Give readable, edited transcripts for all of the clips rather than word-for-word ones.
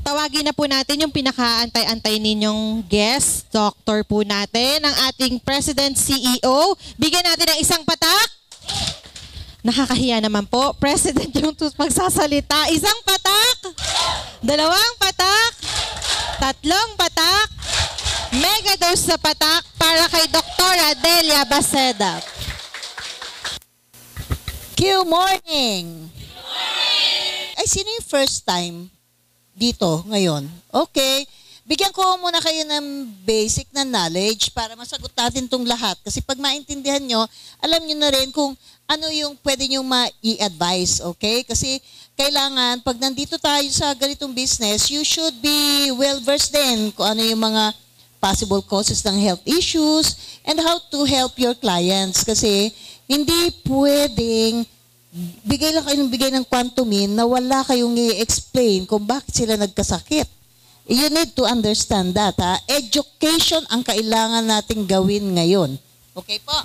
Tawagin na po natin yung pinakaantay-antay ninyong guest, doctor po natin, ang ating President CEO. Bigyan natin ng isang patak. Nakakahiya naman po. President yung magsasalita. Isang patak. Dalawang patak. Tatlong patak. Mega dose sa patak para kay Dr. Adelia Baceda. Good morning. Ay, sino yung first time dito ngayon? Okay. Bigyan ko muna kayo ng basic na knowledge para masagot natin itong lahat. Kasi pag maintindihan nyo, alam nyo na rin kung ano yung pwede nyo ma-i-advise. Okay? Kasi kailangan, pag nandito tayo sa ganitong business, you should be well-versed din kung ano yung mga possible causes ng health issues and how to help your clients. Kasi hindi pwedeng bigay lang kayo ng bigay ng quantumin na wala kayong i-explain kung bakit sila nagkasakit. You need to understand that. Ha? Education ang kailangan nating gawin ngayon. Okay po?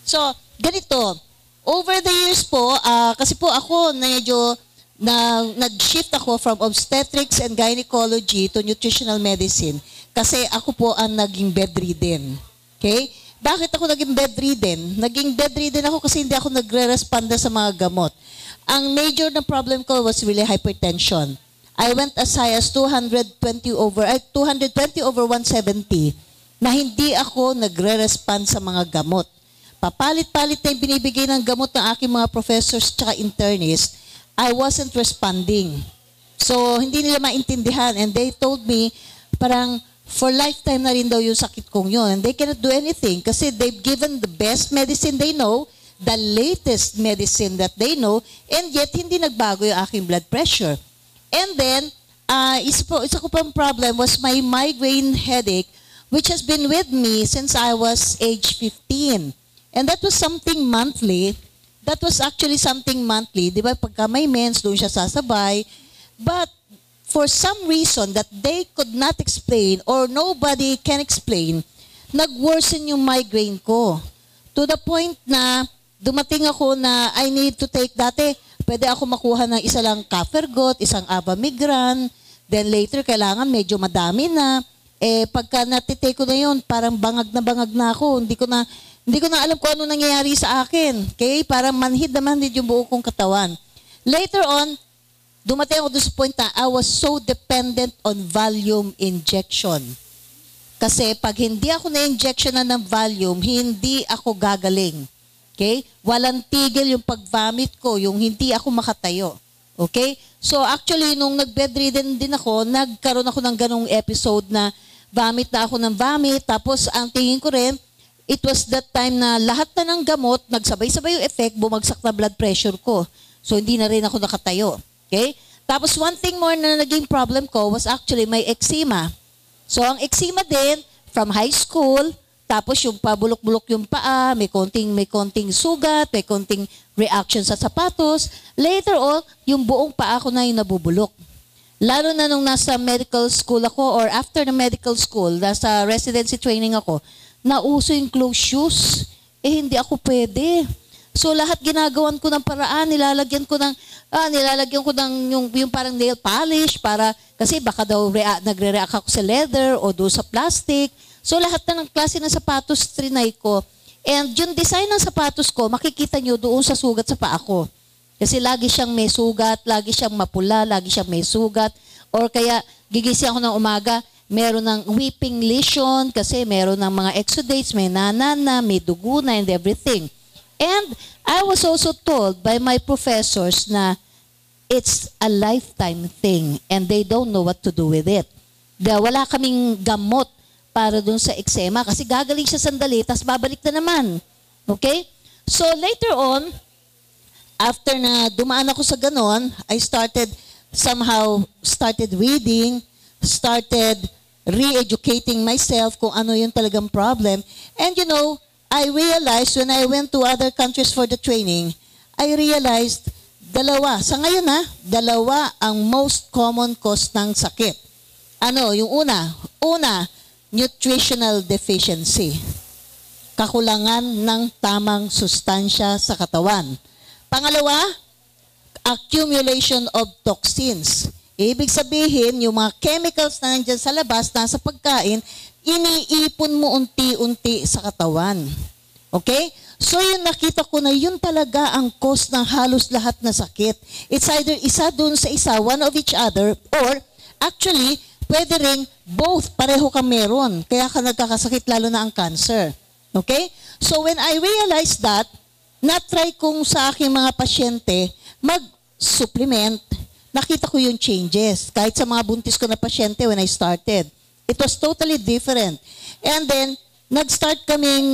So, ganito. Over the years po, kasi po ako medyo nag-shift ako from obstetrics and gynecology to nutritional medicine. Kasi ako po ang naging bedridden. Okay? Bakit ako naging bedridden? Naging bedridden ako kasi hindi ako nagre-responda sa mga gamot. Ang major na problem ko was really hypertension. I went as high as 220 over 170 na hindi ako nagre-respond sa mga gamot. Papalit-palit na yung binibigay ng gamot ng aking mga professors at internists, I wasn't responding. So, hindi nila maintindihan and they told me parang for lifetime na rin daw yung sakit kong yun. And they cannot do anything kasi they've given the best medicine they know, the latest medicine that they know, and yet hindi nagbago yung aking blood pressure. And then, isa ko pang problem was my migraine headache, which has been with me since I was age 15. And that was something monthly. That was actually something monthly. Di ba? Pagka may mens, doon siya sasabay. But for some reason that they could not explain or nobody can explain, nag-worsen yung migraine ko. To the point na dumating ako na I need to take dati, pwede ako makuha ng isa lang Cafergot, isang Avamigran, then later kailangan medyo madami na. Pagka natitake ko na yun, parang bangag na ako. Hindi ko na alam kung ano nangyayari sa akin. Okay? Parang manhid na manhid yung buo kong katawan. Later on, dumating ako doon sa point na I was so dependent on volume injection. Kasi pag hindi ako na-injection na ng volume, hindi ako gagaling. Okay? Walang tigil yung pag-vomit ko, yung hindi ako makatayo. Okay? So actually, nung nag-bedridden din ako, nagkaroon ako ng ganong episode na vomit na ako ng vomit. Tapos ang tingin ko rin, it was that time na lahat na ng gamot, nagsabay-sabay yung effect, bumagsak na blood pressure ko. So hindi na rin ako nakatayo. Okay? Tapos one thing more na naging problem ko was actually my eczema. So ang eczema din, from high school, tapos yung pabulok-bulok yung paa, may konting sugat, may konting reaction sa sapatos. Later on, yung buong paa ko na yung nabubulok. Lalo na nung nasa medical school ako or after the medical school, nasa residency training ako, nauso yung closed shoes. Hindi ako pwede. So lahat ginagawan ko ng paraan, nilalagyan ko ng yung parang nail polish para kasi baka daw nagre-react ako sa leather o do sa plastic. So lahat na ng klase ng sapatos trinay ko. And yung design ng sapatos ko, makikita nyo doon sa sugat sa paa ko. Kasi lagi siyang may sugat, lagi siyang mapula, lagi siyang may sugat. Or kaya gigising ako ng umaga, meron ng weeping lesion kasi meron ng mga exudates, may nanana, may dugo na and everything. And I was also told by my professors na it's a lifetime thing and they don't know what to do with it. Wala kaming gamot para dun sa eczema kasi gagaling siya sandali tapos babalik na naman. Okay? So later on, after na dumaan ako sa ganon, I started reading, started re-educating myself kung ano yung talagang problem. And you know, I realized when I went to other countries for the training, I realized sa ngayon dalawa ang most common cause ng sakit. Ano, yung una, nutritional deficiency. Kakulangan ng tamang sustansya sa katawan. Pangalawa, accumulation of toxins. Ibig sabihin, yung mga chemicals na nandyan sa labas, nasa pagkain, iniipon mo unti-unti sa katawan. Okay? So yun, nakita ko na yun talaga ang cause ng halos lahat na sakit. It's either isa dun sa isa, one of each other, or actually, pwede rin both, pareho ka meron. Kaya ka nagkakasakit, lalo na ang cancer. Okay? So when I realized that, na-try kong sa aking mga pasyente mag-supplement, nakita ko yung changes. Kahit sa mga buntis ko na pasyente when I started. It was totally different. And then, nag-start kaming,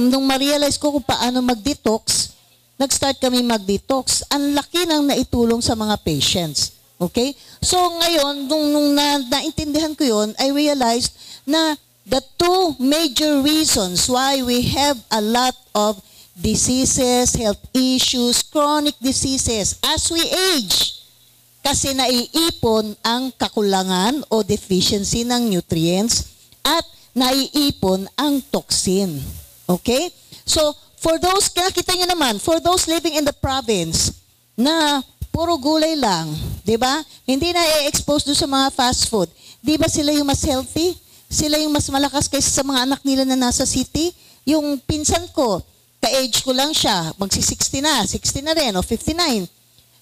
nung ma-realize ko kung paano mag-detox, nag-start kami mag-detox. Ang laki ng naitulong sa mga patients. Okay? So ngayon, nung naintindihan ko yun, I realized na the two major reasons why we have a lot of diseases, health issues, chronic diseases as we age. Kasi naiipon ang kakulangan o deficiency ng nutrients at naiipon ang toxin. Okay? So, for those, nakita nyo naman, for those living in the province na puro gulay lang, di ba? Hindi na i-expose doon sa mga fast food. Di ba sila yung mas healthy? Sila yung mas malakas kaysa sa mga anak nila na nasa city? Yung pinsan ko, ka-age ko lang siya, magsi-60 na rin, o 59.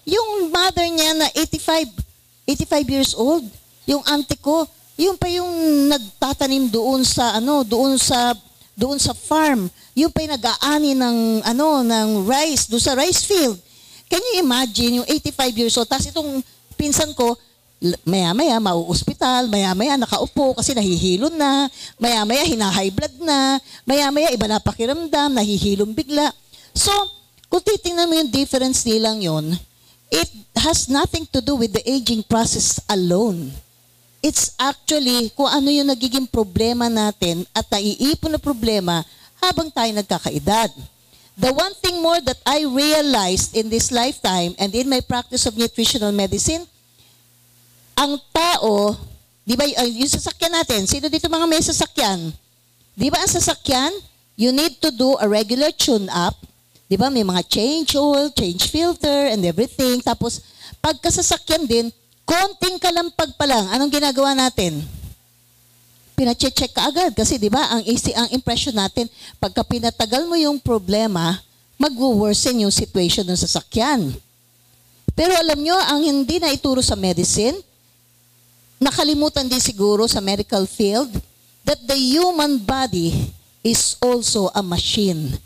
Yung mother niya na 85 years old, yung auntie ko, yung pa yung nagtatanim doon sa doon sa farm. Yung pa yung nag-aani ng rice doon sa rice field. Can you imagine yung 85 years old, tapos itong pinsan ko, maya-maya mau-hospital, maya-maya nakaupo kasi nahihilon na, maya-maya hina-high blood na, maya-maya iba na pakiramdam, nahihilom bigla. So, kung titingnan mo yung difference nilang yon, it has nothing to do with the aging process alone. It's actually kung ano yung nagiging problema natin at naiipon na problema habang tayo nagkakaedad. The one thing more that I realized in this lifetime and in my practice of nutritional medicine, ang tao, di ba, yung sasakyan natin, sino dito mga may sasakyan? Di ba ang sasakyan, you need to do a regular tune-up. Di ba, may mga change oil, change filter, and everything. Tapos, pagkasasakyan din, konting kalampag pa lang, anong ginagawa natin? Pina-check ka agad. Kasi di ba, ang impression natin, pagka pinatagal mo yung problema, mag-worsen yung situation ng sasakyan. Pero alam nyo, ang hindi na ituro sa medicine, nakalimutan din siguro sa medical field, that the human body is also a machine.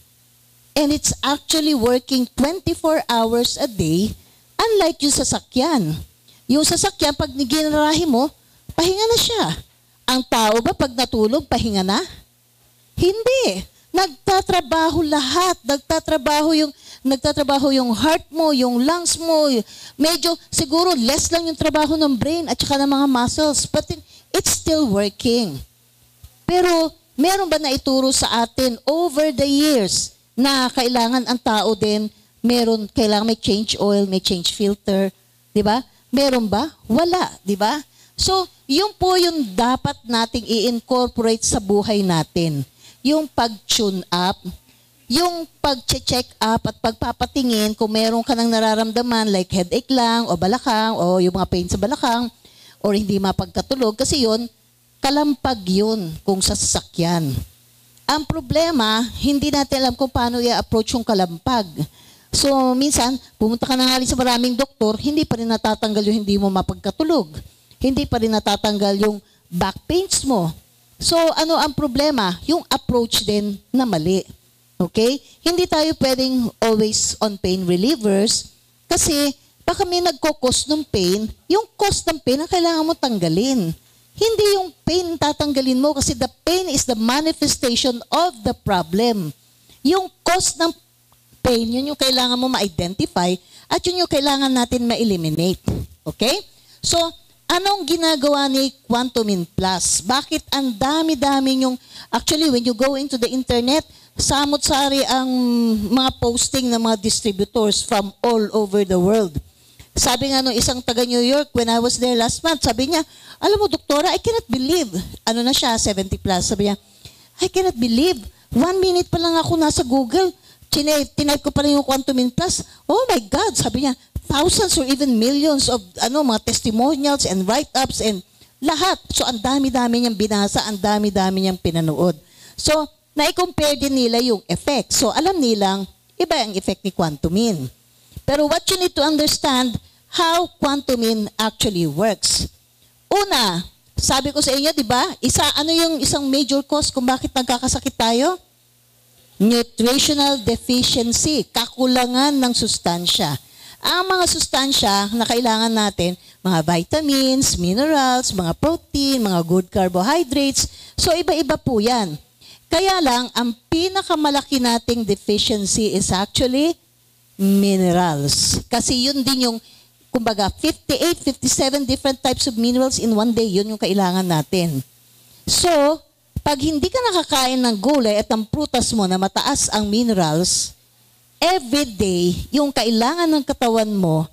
And it's actually working 24 hours a day, unlike yung sasakyan. Yung sasakyan, pag ginarahe mo, pahinga na siya. Ang tao ba, pag natulog, pahinga na? Hindi. Nagtatrabaho lahat. Nagtatrabaho yung heart mo, yung lungs mo. Medyo, siguro, less lang yung trabaho ng brain at saka ng mga muscles. But it's still working. Pero, meron ba na ituro sa atin over the years na kailangan ang tao din, kailangan may change oil, may change filter, di ba? Meron ba? Wala, di ba? So, yun po yung dapat nating i-incorporate sa buhay natin. Yung pag-tune up, yung pag-check up at pagpapatingin kung meron ka nang nararamdaman like headache lang o balakang o yung mga pain sa balakang or hindi mapagkatulog kasi yun, kalampag yun kung sa sasakyan. Ang problema, hindi natin alam kung paano i-approach yung kalampag. So, minsan, pumunta ka na nga rin sa maraming doktor, hindi pa rin natatanggal yung hindi mo mapagkatulog. Hindi pa rin natatanggal yung back pains mo. So, ano ang problema? Yung approach din na mali. Okay? Hindi tayo pwedeng always on pain relievers kasi baka may nagkukos ng pain, yung cause ng pain ang kailangan mo tanggalin. Hindi yung pain tatanggalin mo kasi the pain is the manifestation of the problem. Yung cause ng pain, yun yung kailangan mo ma-identify at yun yung kailangan natin ma-eliminate. Okay? So, anong ginagawa ni Quantumin Plus? Bakit ang dami-dami yung, actually when you go into the internet, samot-sari ang mga posting ng mga distributors from all over the world. Sabi nga nung isang taga New York, when I was there last month, sabi niya, alam mo doktora, I cannot believe, ano na siya, 70 plus, sabi niya, I cannot believe, 1 minute pa lang ako nasa Google, tinype ko pa rin yung Quantum in Plus. Oh my God, sabi niya, thousands or even millions of mga testimonials and write-ups and lahat. So, ang dami-dami niyang binasa, ang dami-dami niyang pinanood. So, na-compare din nila yung effect. So, alam nilang, iba ang effect ni Quantumin. Pero what you need to understand, how Quantumin actually works. Una, sabi ko sa inyo, di ba, ano yung isang major cause kung bakit nagkakasakit tayo? Nutritional deficiency, kakulangan ng sustansya. Ang mga sustansya na kailangan natin, mga vitamins, minerals, mga protein, mga good carbohydrates. So, iba-iba po yan. Kaya lang, ang pinakamalaki nating deficiency is actually minerals. Kasi yun din yung, kumbaga, 58, 57 different types of minerals in one day. Yun yung kailangan natin. So, pag hindi ka nakakain ng gulay at ng prutas mo na mataas ang minerals, every day, yung kailangan ng katawan mo,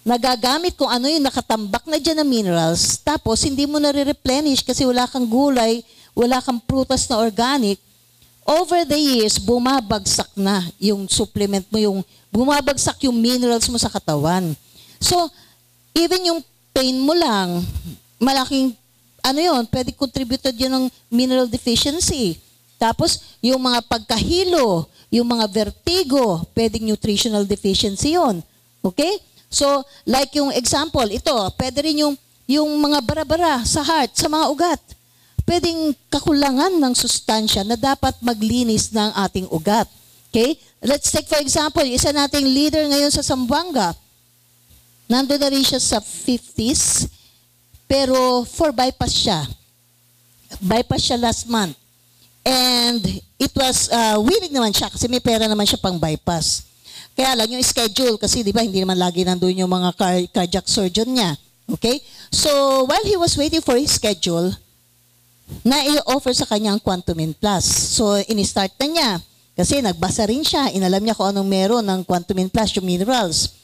nagagamit kung ano yung nakatambak na dyan na minerals, tapos hindi mo nare-replenish kasi wala kang gulay, wala kang prutas na organic, over the years, bumabagsak na yung supplement mo, bumabagsak yung minerals mo sa katawan. So, even yung pain mo lang, malaking, pwede contributed yun ng mineral deficiency. Tapos, yung mga pagkahilo, yung mga vertigo, pwedeng nutritional deficiency yun. Okay? So, like yung example, ito, pwede rin yung mga bara-bara sa heart, sa mga ugat. Pwedeng kakulangan ng sustansya na dapat maglinis ng ating ugat. Okay? Let's take for example, isa nating leader ngayon sa Zamboanga. Nandun na rin siya sa 50s, pero for bypass siya. Bypass siya last month. And it was, willing naman siya kasi may pera naman siya pang bypass. Kaya lang yung schedule kasi di ba hindi naman lagi nandun yung mga cardiac surgeon niya. Okay? So while he was waiting for his schedule, na-i-offer sa kanya ang Quantumin Plus. So in-start na niya kasi nagbasa rin siya, inalam niya kung anong meron ng Quantumin Plus, yung minerals.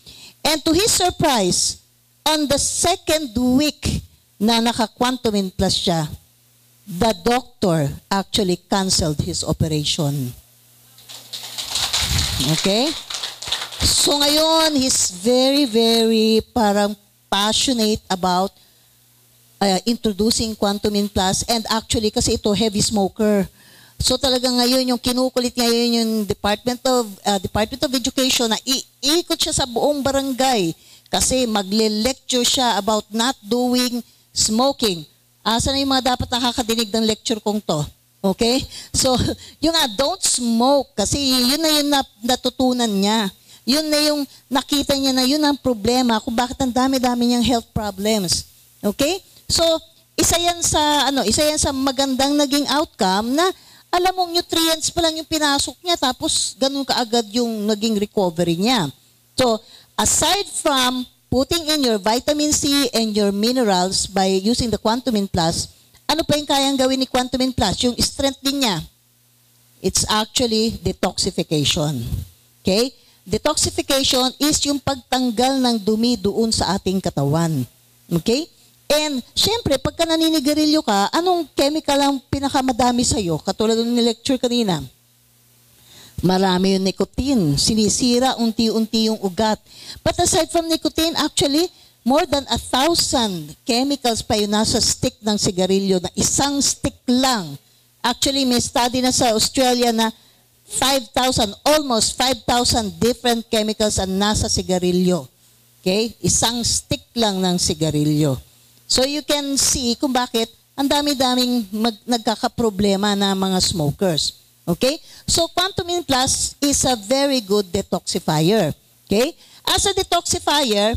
And to his surprise, on the second week na naka-Quantumin Plus siya, the doctor actually canceled his operation. Okay? So ngayon, he's very, very parang passionate about introducing Quantumin Plus, and actually kasi ito heavy smoker. So talaga ngayon yung kinukulit niya yun yung Department of Education na iikot siya sa buong barangay kasi magle-lecture siya about not doing smoking. Asa na yung mga dapat nakakadinig ng lecture kong to? Okay? So, yung don't smoke kasi yun na yung natutunan niya. Yun na yung nakita niya na yun ang problema kung bakit ang dami-dami niyang health problems. Okay? So, isa yan sa magandang naging outcome na alam mong nutrients pa lang yung pinasok niya tapos ganun kaagad yung naging recovery niya. So, aside from putting in your vitamin C and your minerals by using the Quantumin Plus, ano pa yung kayang gawin ni Quantumin Plus? Yung strength din niya. It's actually detoxification. Okay? Detoxification is yung pagtanggal ng dumi doon sa ating katawan. Okay? And, syempre, pagka naninigarilyo ka, anong chemical ang pinakamadami sa'yo? Katulad ng lecture kanina. Marami yung nicotine. Sinisira unti-unti yung ugat. But aside from nicotine, actually, more than 1,000 chemicals pa yung nasa stick ng sigarilyo na isang stick lang. Actually, may study na sa Australia na 5,000, almost 5,000 different chemicals ang nasa sigarilyo. Okay? Isang stick lang ng sigarilyo. So you can see kung bakit ang dami-daming nagkakaproblema na mga smokers. Okay? So Quantumin Plus is a very good detoxifier. Okay? As a detoxifier,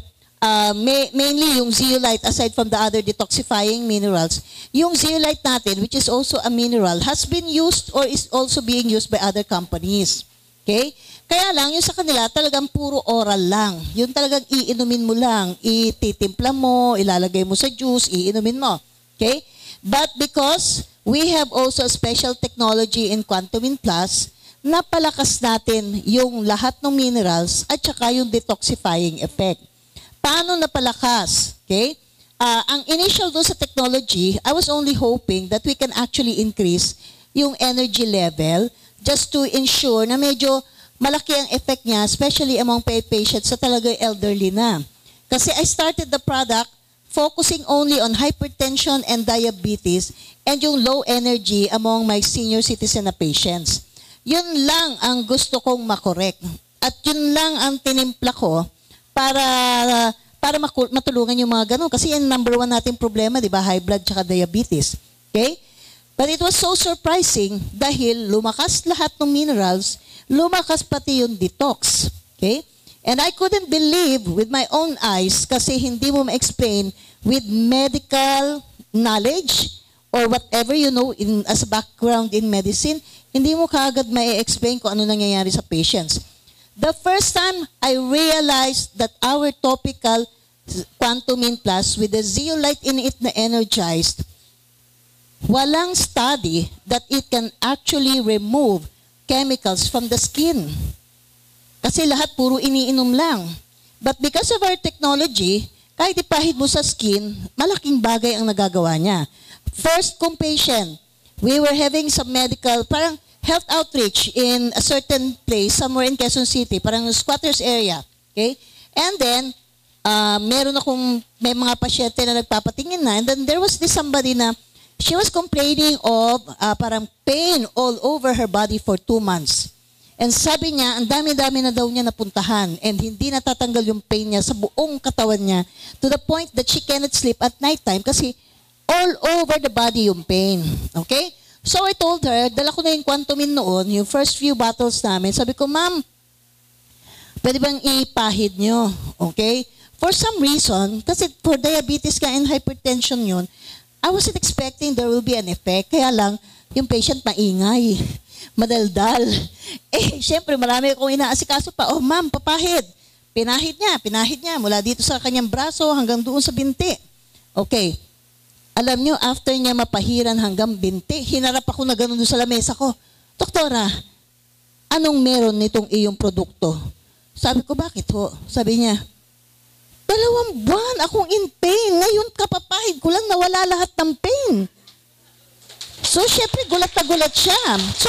mainly yung zeolite, aside from the other detoxifying minerals, yung zeolite natin, which is also a mineral, has been used or is also being used by other companies. Okay? Kaya lang, yung sa kanila, talagang puro oral lang. Yung talagang iinumin mo lang, ititimpla mo, ilalagay mo sa juice, iinumin mo. Okay? But because we have also a special technology in Quantumin Plus, napalakas natin yung lahat ng minerals at saka yung detoxifying effect. Paano napalakas? Okay? Ang initial doon sa technology, I was only hoping that we can actually increase yung energy level just to ensure na medyo malaki ang effect niya, especially among patients sa talaga elderly na. Kasi I started the product focusing only on hypertension and diabetes and yung low energy among my senior citizen na patients. Yun lang ang gusto kong makorek. At yun lang ang tinimpla ko para matulungan yung mga ganun. Kasi yung number one nating problema, di ba? High blood tsaka diabetes. Okay? But it was so surprising dahil lumakas lahat ng minerals, lumakas pati yung detox. Okay? And I couldn't believe with my own eyes kasi hindi mo ma-explain with medical knowledge or whatever you know as a background in medicine, hindi mo kaagad ma-explain kung ano nangyayari sa patients. The first time I realized that our topical Quantumin Plus with the zeolite in it na energized, walang study that it can actually remove chemicals from the skin. Kasi lahat puro iniinom lang. But because of our technology, kahit ipahid mo sa skin, malaking bagay ang nagagawa niya. First kong patient, we were having some medical, parang health outreach in a certain place, somewhere in Quezon City, parang squatters area. Okay? And then, may mga pasyente na nagpapatingin na, and then there was this somebody na, she was complaining of parang pain all over her body for 2 months. And sabi niya, ang dami-dami na daw niya napuntahan, and hindi natatanggal yung pain niya sa buong katawan niya, to the point that she cannot sleep at nighttime kasi all over the body yung pain. Okay? So I told her, dala ko na yung Quantumin noon, yung first few bottles namin. Sabi ko, ma'am, pwede bang ipahid nyo? Okay? For some reason, kasi for diabetes ka and hypertension yun, I wasn't expecting there will be an effect. Kaya lang, yung patient maingay, madaldal. Syempre, marami akong inaasikaso pa. Oh, ma'am, papahid. Pinahid niya. Mula dito sa kanyang braso hanggang doon sa binti. Okay. Alam nyo, after niya mapahiran hanggang binti, hinarap ako na gano'n doon sa lamesa ko. Doktora, anong meron nitong iyong produkto? Sabi ko, bakit ho? Sabi niya, 2 buwan akong in pain. Ngayon kapapahid ko lang nawala lahat ng pain. So, syempre, gulat na gulat siya. So,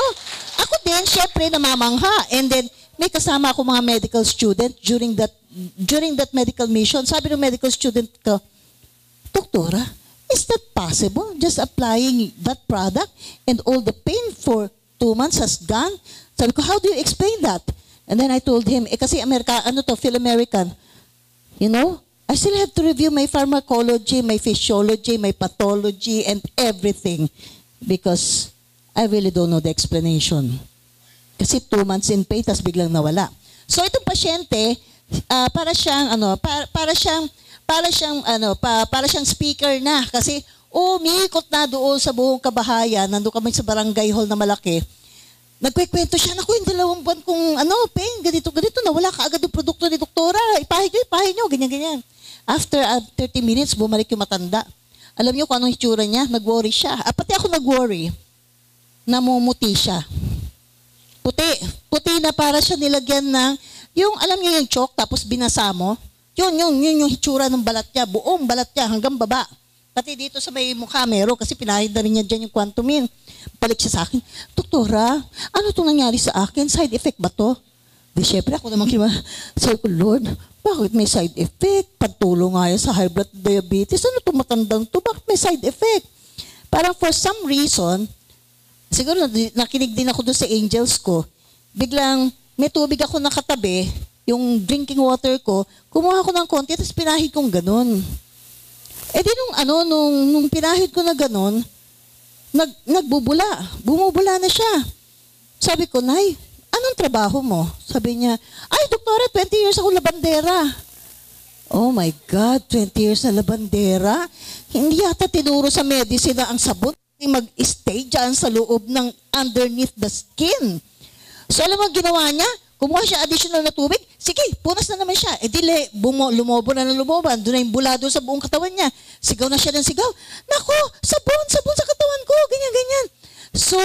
ako din, syempre, namamangha. And then, may kasama ako mga medical student during that medical mission. Sabi ng medical student ko, Doktora, is that possible? Just applying that product and all the pain for 2 months has gone? Sabi ko, how do you explain that? And then I told him, kasi Phil-American. You know, I still have to review my pharmacology, my physiology, my pathology, and everything because I really don't know the explanation. Kasi 2 months in pain, tas biglang nawala. So itong pasyente, para siyang speaker na kasi umiikot na doon sa buong kabahayan, nandun kami sa barangay hall na malaki. Nagkwekwento siya, naku, yung 2 buwan kong pain, ganito, nawala ka agad yung produkto ni doktora, ipahid nyo, ganyan. After 30 minutes, bumalik yung matanda. Alam niyo kung anong hitsura niya? Nag-worry siya. Pati ako nag-worry. Namumuti siya. Puti na para siya nilagyan ng, alam niyo yung chalk, tapos binasa mo. Yun yung hitsura ng balat niya, buong balat niya hanggang baba. Pati dito sa may mukha meron kasi pinahid na rin niya dyan yung Quantumin. Balik siya sa akin, Doktora, ano itong nangyari sa akin? Side effect ba to? Di syempre ako naman sabi ko, Lord, bakit may side effect? Pagtulong nga yan sa high blood diabetes. Ano itong matandang to? Bakit may side effect? Parang for some reason, siguro nakinig din ako doon sa angels ko, biglang may tubig ako nakatabi, yung drinking water ko, kumuha ko ng konti, tapos pinahid kong ganun. Di nung pinahid ko na ganun, bumubula na siya. Sabi ko, Nay, anong trabaho mo? Sabi niya, ay, doktora, 20 years ako labandera. Oh my God, 20 years na labandera? Hindi yata tinuro sa medicine na ang sabon mag-stay dyan sa loob ng underneath the skin. So alam mo ang ginawa niya? Kumuha siya additional na tubig, sige, punas na naman siya. Lumobo na lumobo. Doon na yung bula doon sa buong katawan niya. Sigaw na siya ng sigaw. Naku, sabon sa katawan ko. Ganyan. So,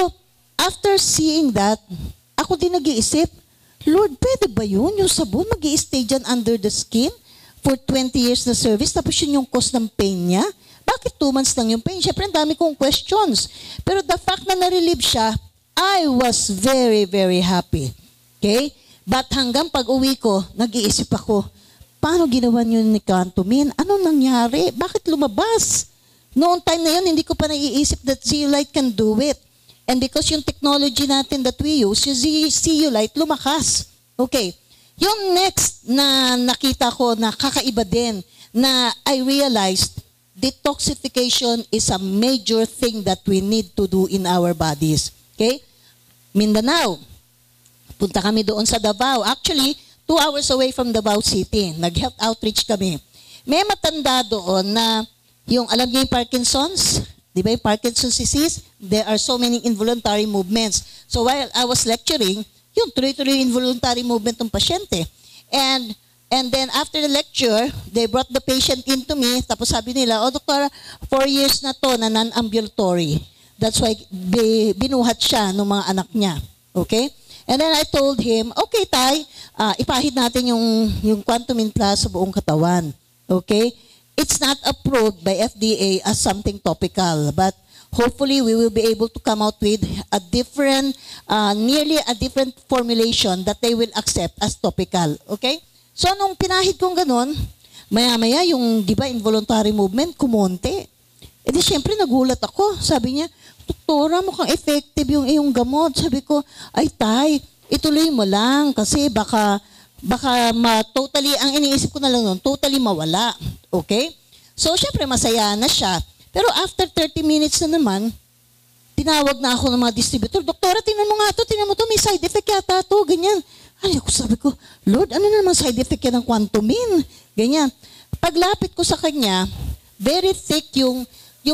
after seeing that, ako din nag-iisip, Lord, pwede ba yun? Yung sabon mag-i-stay dyan under the skin for 20 years na service, tapos yun yung cause ng pain niya? Bakit 2 months lang yung pain? Siyempre, ang dami kong questions. Pero the fact na na-relieve siya, I was very, very happy. Okay? But hanggang pag-uwi ko, nag-iisip ako, paano ginawa niyo ni Quantumin? Ano nangyari? Bakit lumabas? Noong time na yun, hindi ko pa naiisip that Zeolite can do it. And because yung technology natin that we use, yung Zeolite, lumakas. Okay. Yung next na nakita ko na kakaiba din, na I realized, detoxification is a major thing that we need to do in our bodies. Okay? Mindanao. Punta kami doon sa Davao. Actually, 2 hours away from Davao City. Nag-health outreach kami. May matanda doon na yung, alam niyo yung Parkinson's? Di ba yung Parkinson's disease? There are so many involuntary movements. So while I was lecturing, yung tuloy-tuloy involuntary movement ng pasyente. And then after the lecture, they brought the patient in to me. Tapos sabi nila, oh, Doktora, 4 years na to na non-ambulatory. That's why binuhat siya ng mga anak niya. Okay? And then I told him, okay, Tay, ipahid natin yung Quantumin Plus sa buong katawan. Okay? It's not approved by FDA as something topical, but hopefully we will be able to come out with a different, nearly a different formulation that they will accept as topical. Okay? So, nung pinahid kong ganun, maya-maya yung, di ba, involuntary movement, kumonte. E di, syempre, nagulat ako. Sabi niya, Doktora, mukhang effective yung iyong gamot. Sabi ko, ay Tay, ituloy mo lang kasi baka totally, ang iniisip ko na lang noon, totally mawala. Okay? So, syempre, masaya na siya. Pero after 30 minutes na naman, tinawag na ako ng mga distributor, Doktora, tingnan mo nga to, may side effect yata to, ganyan. Ay, ako sabi ko, Lord, ano naman side effect yan ng Quantumin? Ganyan. Paglapit ko sa kanya, very thick yung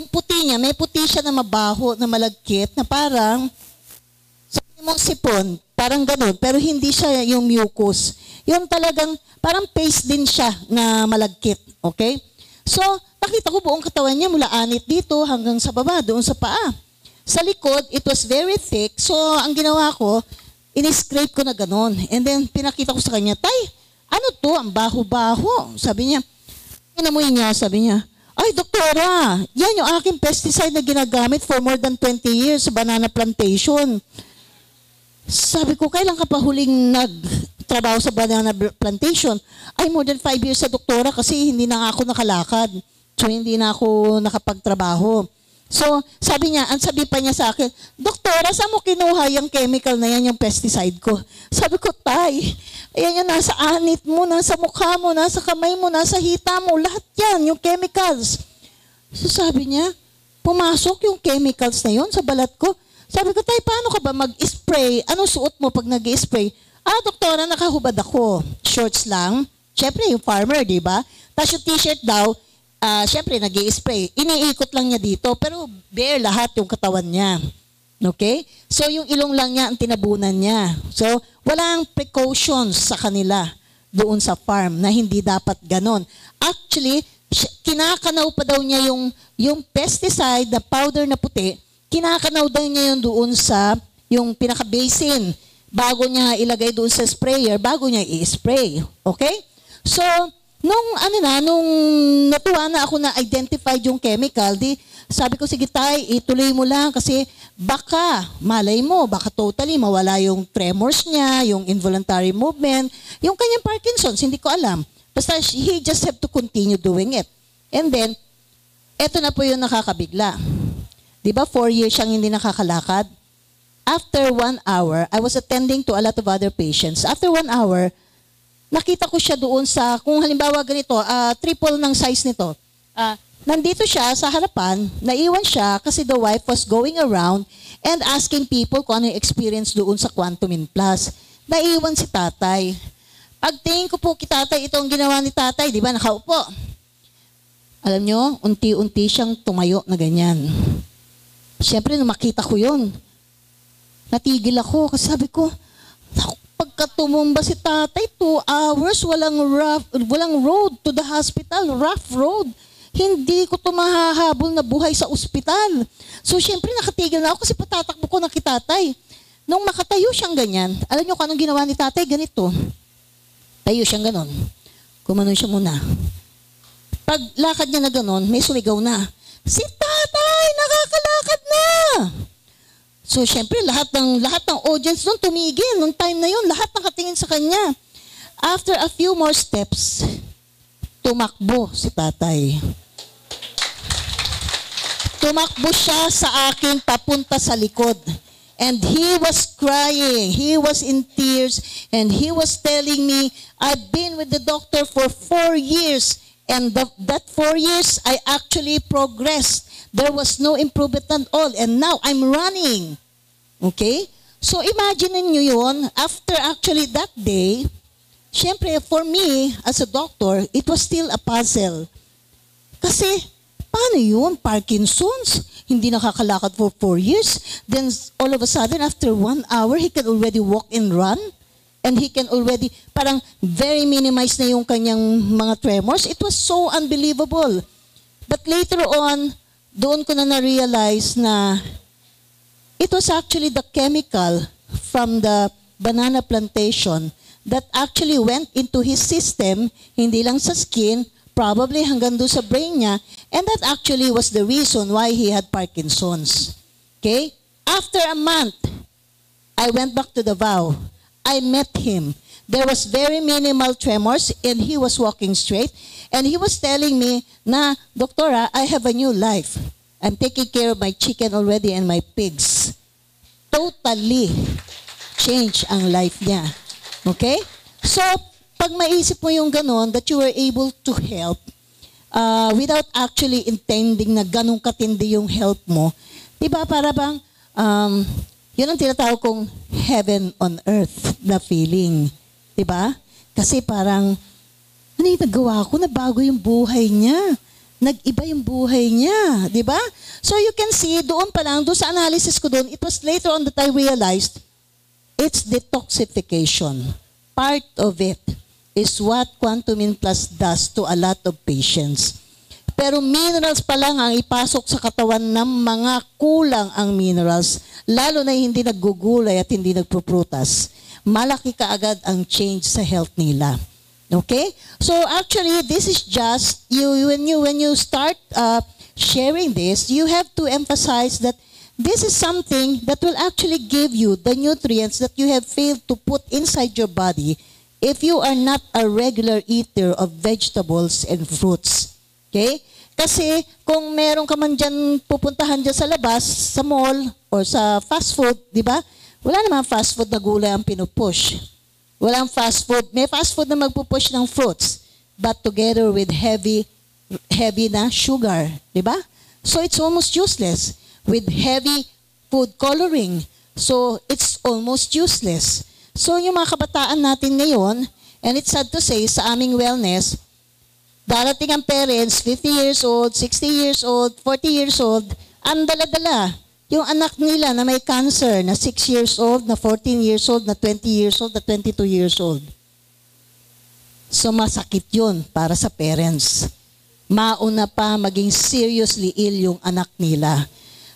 puti niya, may puti siya na mabaho, na malagkit, na parang, sabi mong sipon, parang ganun, pero hindi siya yung mucus. Yung talagang, parang paste din siya na malagkit. Okay? So, nakita ko buong katawan niya mula anit dito hanggang sa baba, doon sa paa. Sa likod, it was very thick. So, ang ginawa ko, in-scrape ko na ganun. And then, pinakita ko sa kanya, Tay, ano to? Ang baho-baho. Sabi niya, inamoy niya, sabi niya, ay, Doktora, yan yung aking pesticide na ginagamit for more than 20 years sa banana plantation. Sabi ko, kailan ka pa huling nagtrabaho sa banana plantation? Ay, more than 5 years sa Doktora kasi hindi na ako nakalakad. So, hindi na ako nakapagtrabaho. So, sabi niya, ang sabi pa niya sa akin, Doktora, saan mo kinuha yung chemical na yan, yung pesticide ko? Sabi ko, Tay, ayan yung nasa anit mo, nasa mukha mo, nasa kamay mo, nasa hita mo, lahat yan, yung chemicals. So, sabi niya, pumasok yung chemicals na yun sa balat ko. Sabi ko, Tay, paano ka ba mag-spray? Ano suot mo pag nag-spray? Doktora, nakahubad ako. Shorts lang. Siyempre, yung farmer, di ba? Tapos yung t-shirt daw, siyempre, nag-i-spray. Iniikot lang niya dito, pero bare lahat yung katawan niya. Okay? So, yung ilong lang niya ang tinabunan niya. So, walang precautions sa kanila doon sa farm na hindi dapat ganon. Actually, kinakanaw pa daw niya yung pesticide, the powder na puti, kinakanaw daw niya yun doon sa yung pinaka-basin bago niya ilagay doon sa sprayer, bago niya i-spray. Okay? So, nung natuwa na ako na identified yung chemical, sabi ko, sige Tay, ituloy mo lang kasi baka, malay mo, baka totally mawala yung tremors niya, yung involuntary movement, yung kanyang Parkinson's, hindi ko alam. Basta he just have to continue doing it. And then, eto na po yung nakakabigla. Di ba 4 years siyang hindi nakakalakad? After 1 hour, I was attending to a lot of other patients. After 1 hour, nakita ko siya doon sa, kung halimbawa ganito, triple ng size nito. Nandito siya sa harapan, naiwan siya kasi the wife was going around and asking people kung ano yung experience doon sa Quantumin Plus. Naiwan si tatay. Pagtingin ko po kay tatay, ito ang ginawa ni tatay, di ba, nakaupo. Alam nyo, unti-unti siyang tumayo na ganyan. Siyempre, nung makita ko yun, natigil ako kasi sabi ko, pagka tumumba si tatay, 2 hours, walang road to the hospital, rough road. Hindi ko ito mahahabol na buhay sa ospital. So, syempre, nakatigil na ako kasi patatakbo ko na kay tatay. Nung makatayo siyang ganyan, alam niyo kung anong ginawa ni tatay? Ganito. Tayo siyang ganon. Kumanon siya muna. Pag lakad niya na ganon, may sumigaw na, si tatay, nakakalakad na! So, syempre, lahat ng audience doon tumigil. Nung time na yun, lahat nakatingin sa kanya. After a few more steps, tumakbo si tatay. Tumakbo siya sa akin papunta sa likod. And he was crying. He was in tears. And he was telling me, I've been with the doctor for 4 years. And that 4 years, I actually progressed. There was no improvement at all. And now, I'm running. Okay? So, imagine niyo yun. After actually that day, syempre, for me, as a doctor, it was still a puzzle. Kasi, paano yun? Parkinson's? Hindi nakakalakad for 4 years. Then, all of a sudden, after 1 hour, he can already walk and run. And he can already, parang very minimized na yung kanyang mga tremors. It was so unbelievable. But later on, doon ko na realize na it was actually the chemical from the banana plantation that actually went into his system, hindi lang sa skin, probably hanggang doon sa brain niya, and that actually was the reason why he had Parkinson's. Okay? After a month, I went back to Davao. I met him. There was very minimal tremors and he was walking straight. And he was telling me, na, Doktora, I have a new life. I'm taking care of my chicken already and my pigs. Totally change ang life niya. Okay? So, pag maisip mo yung ganon, that you were able to help without actually intending na ganong katindi yung help mo, diba para bang, yun ang tinatawag kong heaven on earth na feeling. Diba? Kasi parang, ano yung nagawa ko? Nabago yung buhay niya. Nag-iba yung buhay niya. Diba? So you can see, doon pa lang, doon sa analysis ko doon, it was later on that I realized, it's detoxification. Part of it is what Quantumin Plus does to a lot of patients. Pero minerals pa lang ang ipasok sa katawan ng mga kulang ang minerals, lalo na hindi naggugulay at hindi nagpuprutas. Malaki kaagad ang change sa health nila. Okay? So actually, this is just, when you start sharing this, you have to emphasize that this is something that will actually give you the nutrients that you have failed to put inside your body if you are not a regular eater of vegetables and fruits. Okay? Kasi kung meron ka man dyan pupuntahan dyan sa labas, sa mall, or sa fast food, di ba? Wala naman fast food na gulay ang pinupush. Walang fast food. May fast food na magpupush ng fruits, but together with heavy na sugar. Di ba? So it's almost useless. With heavy food coloring. So it's almost useless. So yung mga kabataan natin ngayon, and it's sad to say, sa aming wellness, darating ang parents, 50 years old, 60 years old, 40 years old, ang dala-dala. Yung anak nila na may cancer, na 6 years old, na 14 years old, na 20 years old, na 22 years old. So masakit yun para sa parents. Mauna pa maging seriously ill yung anak nila.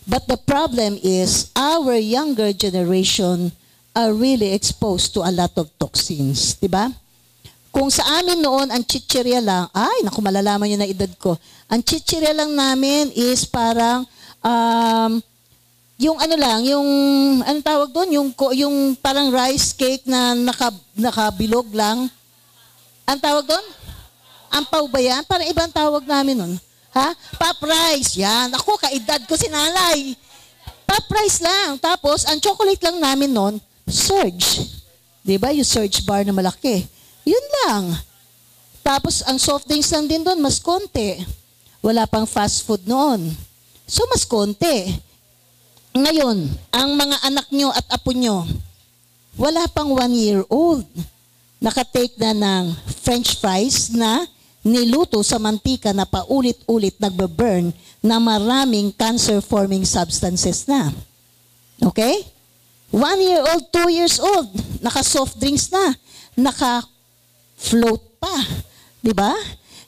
But the problem is, our younger generation are really exposed to a lot of toxins. Diba? Kung sa amin noon, ang chichirya lang, ay, naku, malalaman nyo na edad ko. Ang chichirya lang namin is parang, yung ano lang, yung, ano tawag doon? Yung parang rice cake na nakabilog lang. Ang tawag doon? Ampaw ba yan? Parang ibang tawag namin nun. Ha? Pop rice. Yan. Ako, kaedad ko si nanay. Pop rice lang. Tapos, ang chocolate lang namin nun, Surge. Diba? Yung Surge bar na malaki. Yun lang. Tapos, ang soft drinks lang din doon, mas konti. Wala pang fast food noon. So, mas konti. Ngayon, ang mga anak nyo at apo nyo, wala pang 1 year old. Nakatake na ng French fries na niluto sa mantika na paulit-ulit nagbe-burn na maraming cancer-forming substances na. Okay? 1 year old, 2 years old, naka-soft drinks na, naka-float pa. Diba?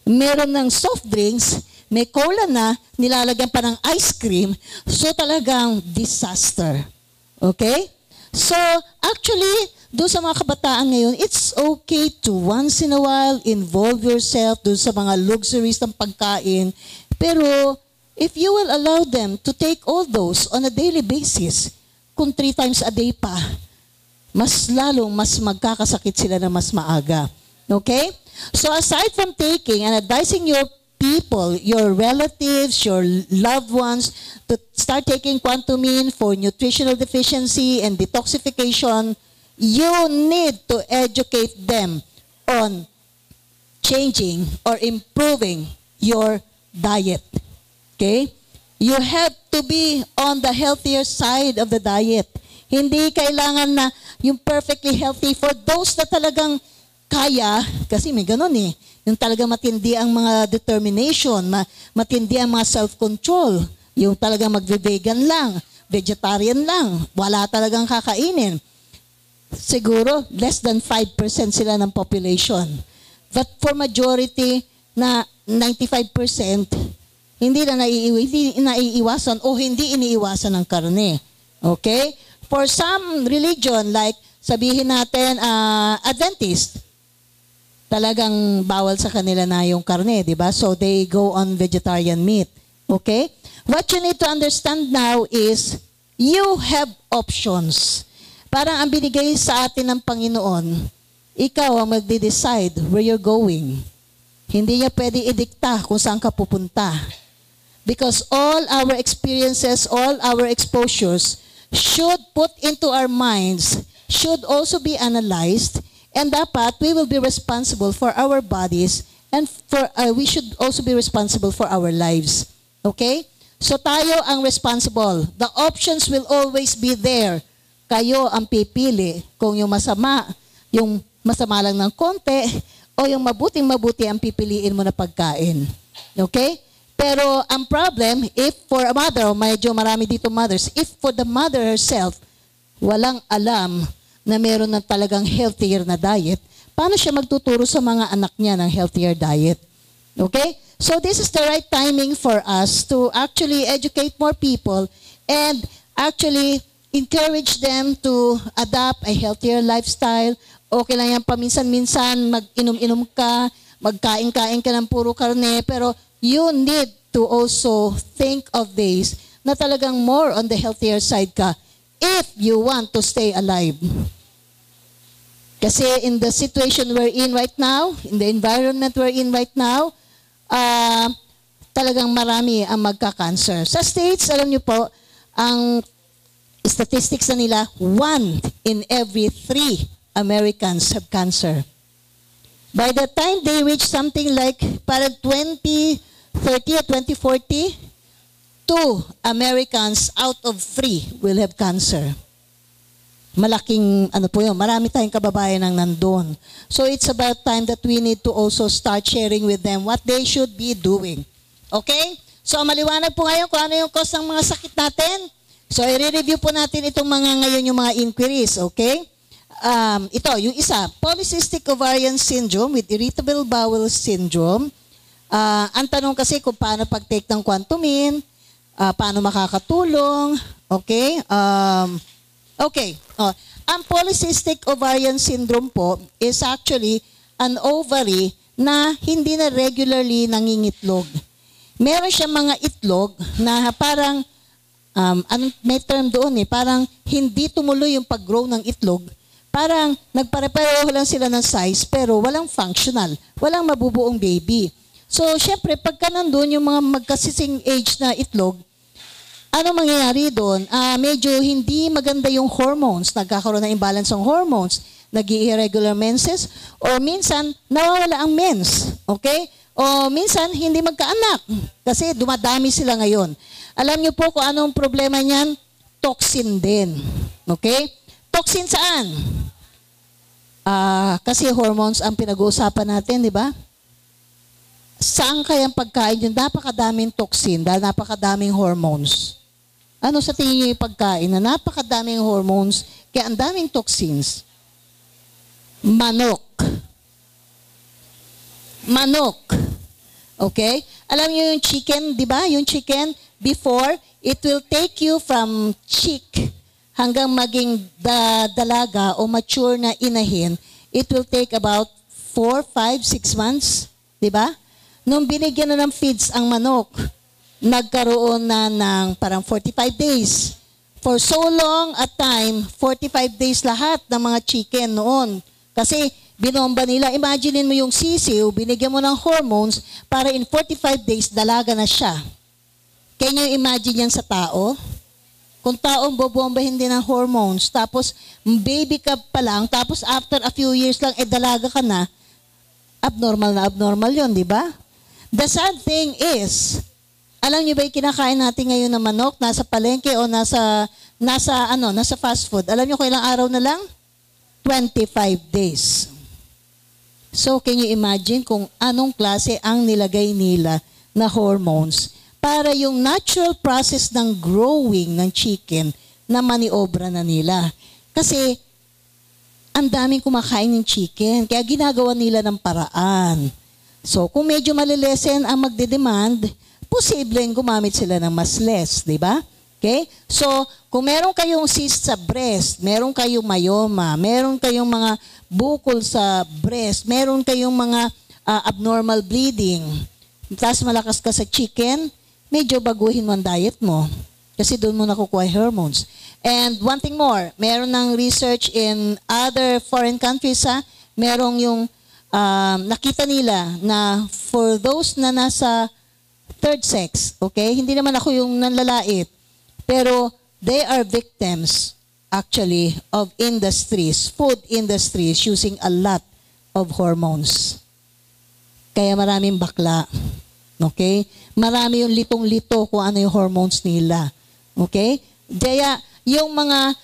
Meron ng soft drinks, may cola na, nilalagyan pa ng ice cream, so talagang disaster. Okay? So, actually, doon sa mga kabataan ngayon, it's okay to once in a while involve yourself doon sa mga luxuries ng pagkain. Pero, if you will allow them to take all those on a daily basis, kung 3 times a day pa, mas magkakasakit sila na mas maaga. Okay? So aside from taking and advising your people, your relatives, your loved ones, to start taking Quantumine for nutritional deficiency and detoxification, you need to educate them on changing or improving your diet. Okay? You have to be on the healthier side of the diet. Hindi kailangan na yung perfectly healthy for those na talagang kaya, kasi may ganun eh. Yung talagang matindi ang mga determination, matindi ang mga self-control. Yung talagang magve-vegan lang, vegetarian lang, wala talagang kakainin. Siguro, less than 5% sila ng population. But for majority na 95%, hindi naiiwasan o hindi iniiwasan ng karne. Okay? For some religion, like sabihin natin, Adventist, talagang bawal sa kanila na yung karne, di ba? So they go on vegetarian meat. Okay? What you need to understand now is, you have options. Parang ang binigay sa atin ng Panginoon, ikaw ang magde-decide where you're going. Hindi niya pwede idikta kung saan ka pupunta. Because all our experiences, all our exposures should put into our minds, should also be analyzed, and dapat we will be responsible for our bodies, and we should also be responsible for our lives. Okay? So tayo ang responsible. The options will always be there. Kayo ang pipili kung yung masama lang ng konti, o yung mabuting-mabuti ang pipiliin mo na pagkain. Okay? Pero ang problem, if for a mother, medyo marami dito mothers, if for the mother herself, walang alam na meron na talagang healthier na diet, paano siya magtuturo sa mga anak niya ng healthier diet? Okay? So this is the right timing for us to actually educate more people and actually encourage them to adopt a healthier lifestyle. Okay lang yan paminsan-minsan, mag-inom-inom ka, magkain-kain ka ng puro karne, pero you need to also think of days na talagang more on the healthier side ka if you want to stay alive. Kasi in the situation we're in right now, in the environment we're in right now, talagang marami ang magka-cancer. Sa States, alam niyo po, ang statistics na nila, 1 in every 3 Americans have cancer. By the time they reach something like parang 2030 or 2040, 2 Americans out of 3 will have cancer. Malaking, marami tayong kababayan ang nandun. So it's about time that we need to also start sharing with them what they should be doing. Okay? So maliwanag po ngayon kung ano yung cause ng mga sakit natin. So i-review po natin itong ngayon yung mga inquiries. Okay? Ito, yung isa, polycystic ovarian syndrome with irritable bowel syndrome. Ang tanong kasi kung paano pag-take ng Quantumine, paano makakatulong, okay? Ang polycystic ovarian syndrome po is actually an ovary na hindi na regularly nangingitlog. Meron siya mga itlog na parang, may term doon parang hindi tumuloy yung pag-grow ng itlog. Parang nagpare-pareho lang sila ng size pero walang functional, walang mabubuong baby. So, syempre, pagka nandun yung mga magkasising age na itlog, ano mangyayari doon? Medyo hindi maganda yung hormones, nagkakaroon ng imbalance ng hormones, nag-irregular menses, o minsan, nawawala ang mens, okay? O minsan, hindi magkaanak, kasi dumadami sila ngayon. Alam niyo po kung anong problema niyan? Toxin din, okay? Toxin saan? Kasi hormones ang pinag-uusapan natin, di ba? Saan kayang pagkain yun? Napakadaming toxin dahil napakadaming hormones. Ano sa tingin niyo yung pagkain na napakadaming hormones kaya ang daming toxins? Manok. Manok. Okay? Alam niyo yung chicken, di ba? Yung chicken, before, it will take you from chick hanggang maging dalaga o mature na inahin, it will take about 4, 5, 6 months. Di ba? Nung binigyan na ng feeds ang manok, nagkaroon na ng parang 45 days. For so long a time, 45 days lahat ng mga chicken noon. Kasi binomba nila. Imagine mo yung sisiw, binigyan mo ng hormones para in 45 days, dalaga na siya. Can you imagine yan sa tao? Kung taong bobombahin din ng hormones, tapos baby ka pa lang, tapos after a few years lang, dalaga ka na abnormal yun, di ba? The sad thing is, alam niyo ba yung kinakain natin ngayon na manok, nasa palengke o nasa fast food? Alam niyo kung ilang araw na lang? 25 days. So, can you imagine kung anong klase ang nilagay nila na hormones para yung natural process ng growing ng chicken na maniobra na nila. Kasi, ang daming kumakain ng chicken, kaya ginagawa nila ng paraan. So, kung medyo malilesen ang magde-demand, posibleng gumamit sila ng mas less, di ba? Okay? So, kung meron kayong cyst sa breast, meron kayong myoma, meron kayong mga bukol sa breast, meron kayong mga abnormal bleeding, tapos malakas ka sa chicken, medyo baguhin mo ang diet mo. Kasi doon mo nakukuha hormones. And one thing more, meron ng research in other foreign countries, merong yung nakita nila na for those na nasa third sex, okay? Hindi naman ako yung nanlalait. Pero they are victims actually of industries, food industries using a lot of hormones. Kaya maraming bakla. Okay? Marami yung litong-lito kung ano yung hormones nila. Okay? Kaya yung mga,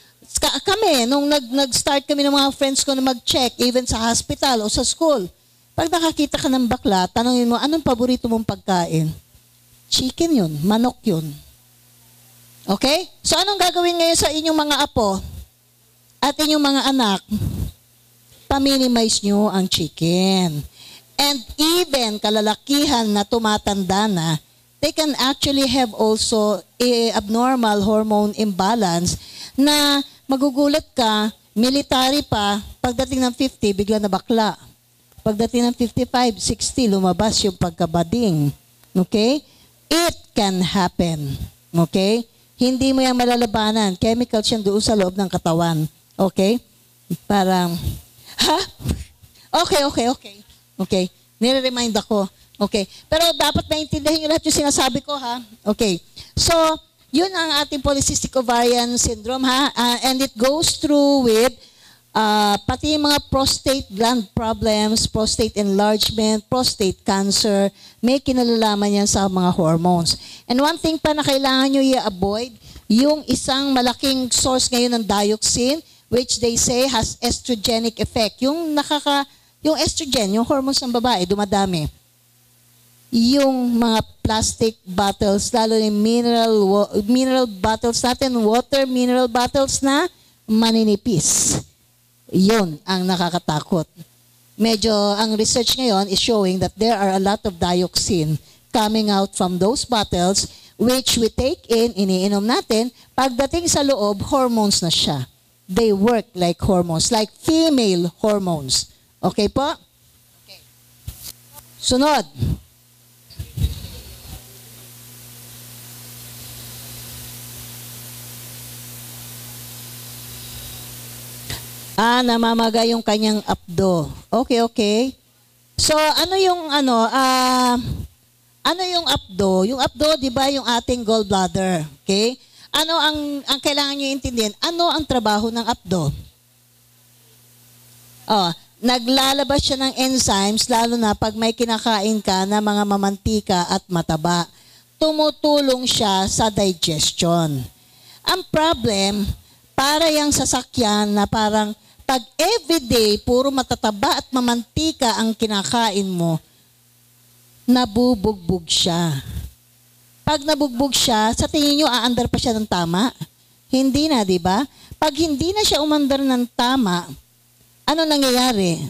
kami, nung nag-start kami ng mga friends ko na mag-check, even sa hospital o sa school, pag nakakita ka ng bakla, tanongin mo, anong paborito mong pagkain? Chicken yun, manok yun. Okay? So anong gagawin ngayon sa inyong mga apo at inyong mga anak? Pa-minimize nyo ang chicken. And even kalalakihan na tumatanda na, they can actually have also a abnormal hormone imbalance na magugulat ka, military pa, pagdating ng 50, bigla na bakla. Pagdating ng 55, 60, lumabas yung pagkabading. Okay? It can happen. Okay? Hindi mo yan malalabanan. Chemicals yan doon sa loob ng katawan. Okay? Parang, ha? Okay. Okay. Nire-remind ako. Okay. Pero dapat maintindihan nyo lahat yung sinasabi ko, ha? Okay. So, yun ang ating polycystic ovarian syndrome, ha? And it goes through with pati yung mga prostate gland problems, prostate enlargement, prostate cancer, may kinalalaman yan sa mga hormones. And one thing pa na kailangan nyo i-avoid, yung isang malaking source ngayon ng dioxin, which they say has estrogenic effect. Yung estrogen, yung hormones ng babae, dumadami. Yung mga plastic bottles, lalo yung mineral bottles natin, water mineral bottles na maninipis. Yun ang nakakatakot. Medyo, ang research ngayon is showing that there are a lot of dioxin coming out from those bottles which we take in, iniinom natin, pagdating sa loob, hormones na siya. They work like hormones, like female hormones. Okay po? Okay. Sunod. Namamaga yung kanyang abdo. Okay. So, ano yung abdo? Yung abdo, di ba, yung ating gallbladder. Okay? Ano ang kailangan nyo intindihan? Ano ang trabaho ng abdo? Naglalabas siya ng enzymes, lalo na pag may kinakain ka na mga mamantika at mataba. Tumutulong siya sa digestion. Ang problem, para yung sasakyan na parang pag everyday, puro matataba at mamantika ang kinakain mo, nabubugbog siya. Pag nabugbog siya, sa tingin nyo, aandar pa siya ng tama? Hindi na, di ba? Pag hindi na siya umandar ng tama, ano nangyayari?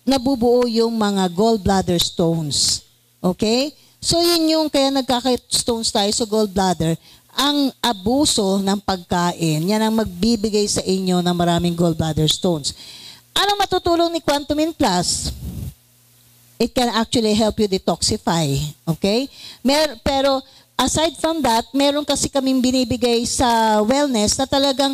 Nabubuo yung mga gallbladder stones. Okay? So, yun yung kaya nagkaka-stones tayo sa gallbladder. Ang abuso ng pagkain, yan ang magbibigay sa inyo ng maraming gallbladder stones. Ano matutulong ni Quantumin Plus? It can actually help you detoxify. Okay? Pero Aside from that, meron kasi kaming binibigay sa wellness na talagang